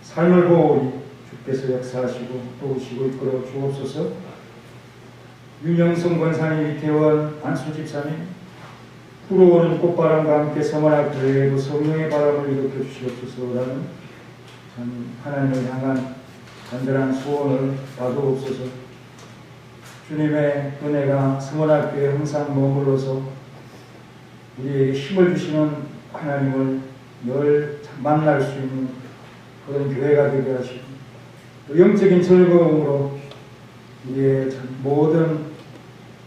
삶을 보오니 주께서 역사하시고 도우시고 이끌어 주옵소서. 윤영성 권사님, 이태원 안수집사님, 불어오는 꽃바람과 함께 성원할 교회에도 성령의 바람을 일으켜 주시옵소서라는 참 하나님을 향한 간절한 소원을 받아옵소서. 주님의 은혜가 성원학교에 항상 머물러서 우리에게 힘을 주시는 하나님을 늘 만날 수 있는 그런 교회가 되게 하시고, 또 영적인 즐거움으로 우리의 모든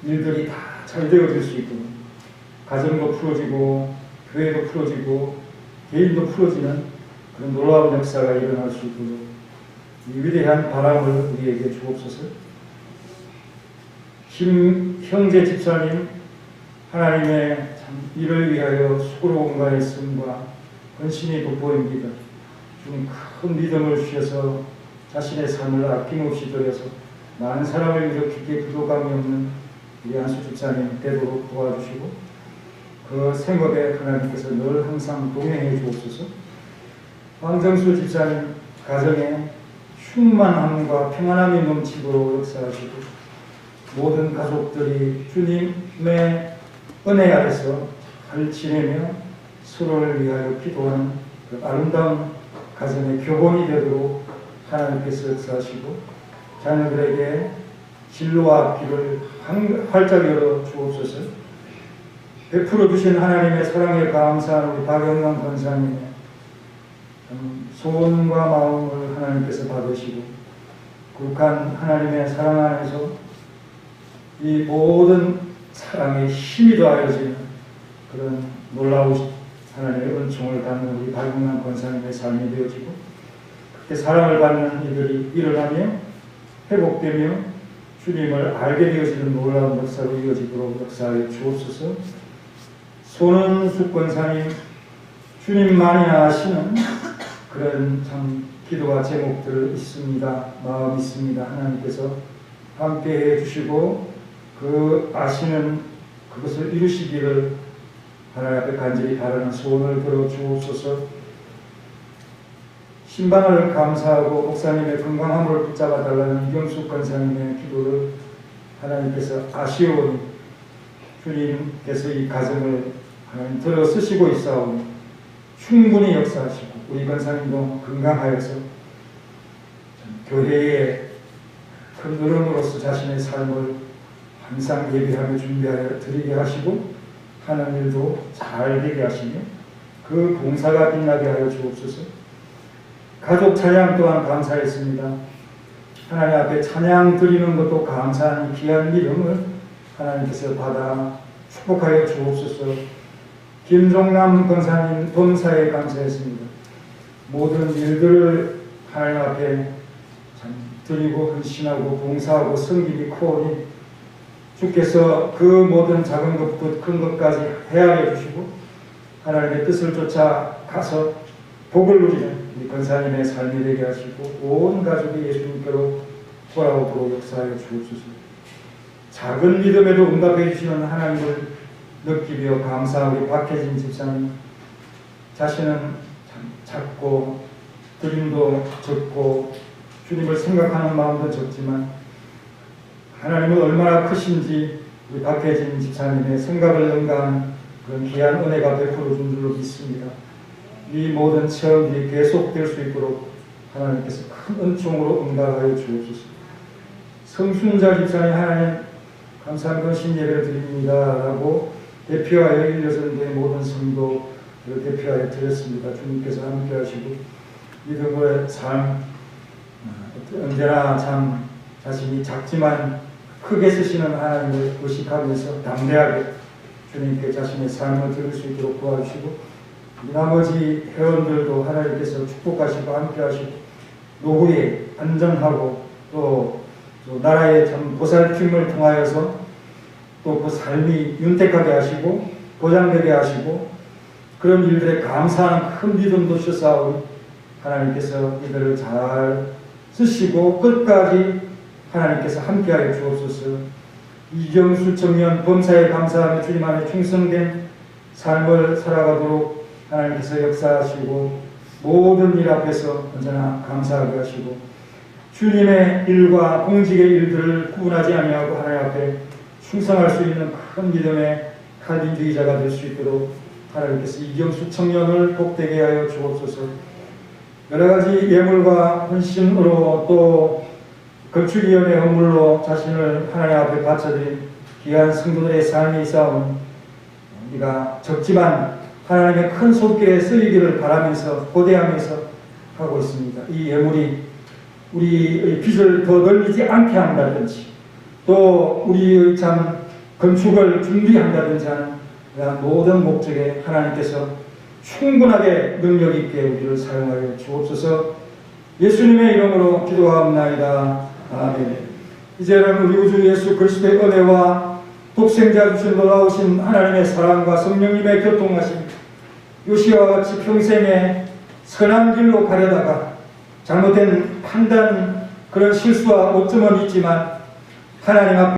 일들이 다 잘 되어질 수 있도록 가정도 풀어지고 교회도 풀어지고 개인도 풀어지는 그런 놀라운 역사가 일어날 수 있도록 이 위대한 바람을 우리에게 주옵소서. 형제 집사님, 하나님의 참 일을 위하여 수고로운 가했음과 헌신이 돋보입니다. 주님 큰 믿음을 주셔서 자신의 삶을 아낌없이 들여서 많은 사람을 일으키기에 부족함이 없는 우리 안수 집사님 되도록 도와주시고, 그 생업에 하나님께서 늘 항상 동행해 주옵소서. 황정수 집사님 가정에 충만함과 평안함이 넘치도록 역사하시고, 모든 가족들이 주님의 은혜 아래서 잘 지내며 서로를 위하여 기도하는 그 아름다운 가정의 교본이 되도록 하나님께서 역사하시고, 자녀들에게 진로와 앞길을 활짝 열어 주옵소서. 베풀어 주신 하나님의 사랑에 감사한 우리 박영남 권사님의 소원과 마음을 하나님께서 받으시고, 거룩한 하나님의 사랑 안에서 이 모든 사랑의 힘이 더하여지는 그런 놀라운 하나님의 은총을 받는 우리 박영남 권사님의 삶이 되어지고, 그렇게 사랑을 받는 이들이 일어나며 회복되며 주님을 알게 되어지는 놀라운 역사로 이어지도록 역사하여 주옵소서. 손은숙 권사님, 주님만이 아시는 그런 참 기도와 제목들 있습니다. 마음 있습니다. 하나님께서 함께 해주시고 그 아시는 그것을 이루시기를 하나님 앞에 간절히 바라는 소원을 들어 주옵소서. 신방을 감사하고 목사님의 건강함을 붙잡아 달라는 이경숙 권사님의 기도를 하나님께서 아시오니 주님께서 이 가정을 하나님 들어 쓰시고 있사오니 충분히 역사하시고, 우리 권사님도 건강하여서 교회의 큰 어른으로서 자신의 삶을 항상 예비하며 준비하여 드리게 하시고, 하는 일도 잘 되게 하시며 그 봉사가 빛나게 하여 주옵소서. 가족 찬양 또한 감사했습니다. 하나님 앞에 찬양 드리는 것도 감사한 귀한 믿음을 하나님께서 받아 축복하여 주옵소서. 김종남 권사님 본사에 감사했습니다. 모든 일들을 하나님 앞에 참 드리고 헌신하고 봉사하고 성길이 크오니 주께서 그 모든 작은 것부터 큰 것까지 헤아려 주시고 하나님의 뜻을 쫓아 가서 복을 누리는 우리 권사님의 삶이 되게 하시고 온 가족이 예수님께로 돌아오도록 역사하여 주옵소서. 작은 믿음에도 응답해 주시는 하나님을 느끼며 감사한 우리 박혜진 집사님, 자신은 참 작고 드림도 적고 주님을 생각하는 마음도 적지만 하나님은 얼마나 크신지 우리 박혜진 집사님의 생각을 능가한 그런 귀한 은혜가 베풀어 준 줄로 믿습니다. 이 모든 체험이 계속될 수 있도록 하나님께서 큰 은총으로 응답하여 주옵소서. 성순자 집사님, 하나님 감사한 것인 예배를 드립니다 라고 대표하여 16개의 모든 성도를 대표하여 드렸습니다. 주님께서 함께 하시고 믿음의 삶, 언제나 참 자신이 작지만 크게 쓰시는 하나님을 의식하면서 담대하게 주님께 자신의 삶을 드릴 수 있도록 도와주시고, 나머지 회원들도 하나님께서 축복하시고 함께하시고 노후에 안전하고 또 나라의 참 보살핌을 통하여서 또 그 삶이 윤택하게 하시고 보장되게 하시고 그런 일들에 감사한 큰 믿음도 주사오니 하나님께서 이들을 잘 쓰시고 끝까지 하나님께서 함께하여 주옵소서. 이경수 청년 범사에 감사하며 주님 안에 충성된 삶을 살아가도록 하나님께서 역사하시고 모든 일 앞에서 언제나 감사하게 하시고 주님의 일과 공직의 일들을 구분하지 아니하고 하나님 앞에 충성할 수 있는 큰 믿음의 칼빈주의자가 될 수 있도록 하나님께서 이경수 청년을 복되게 하여 주옵소서. 여러 가지 예물과 헌신으로 또 건축위원회 헌물로 자신을 하나님 앞에 바쳐드린 귀한 성도들의 삶이 있사오니 우리가 적지만 하나님의 큰 손길에 쓰이기를 바라면서 고대하면서 하고 있습니다. 이 예물이 우리의 빚을 더 늘리지 않게 한다든지 또 우리의 참 건축을 준비한다든지 하는 그런 모든 목적에 하나님께서 충분하게 능력 있게 우리를 사용하여 주옵소서. 예수님의 이름으로 기도하옵나이다. 아멘. 이제는 우리 우주 예수 그리스도의 은혜와 독생자 주신 놀라우신 하나님의 사랑과 성령님의 교통하심 요시와 같이 평생에 선한 길로 가려다가 잘못된 판단 그런 실수와 오점은 있지만 하나님 앞에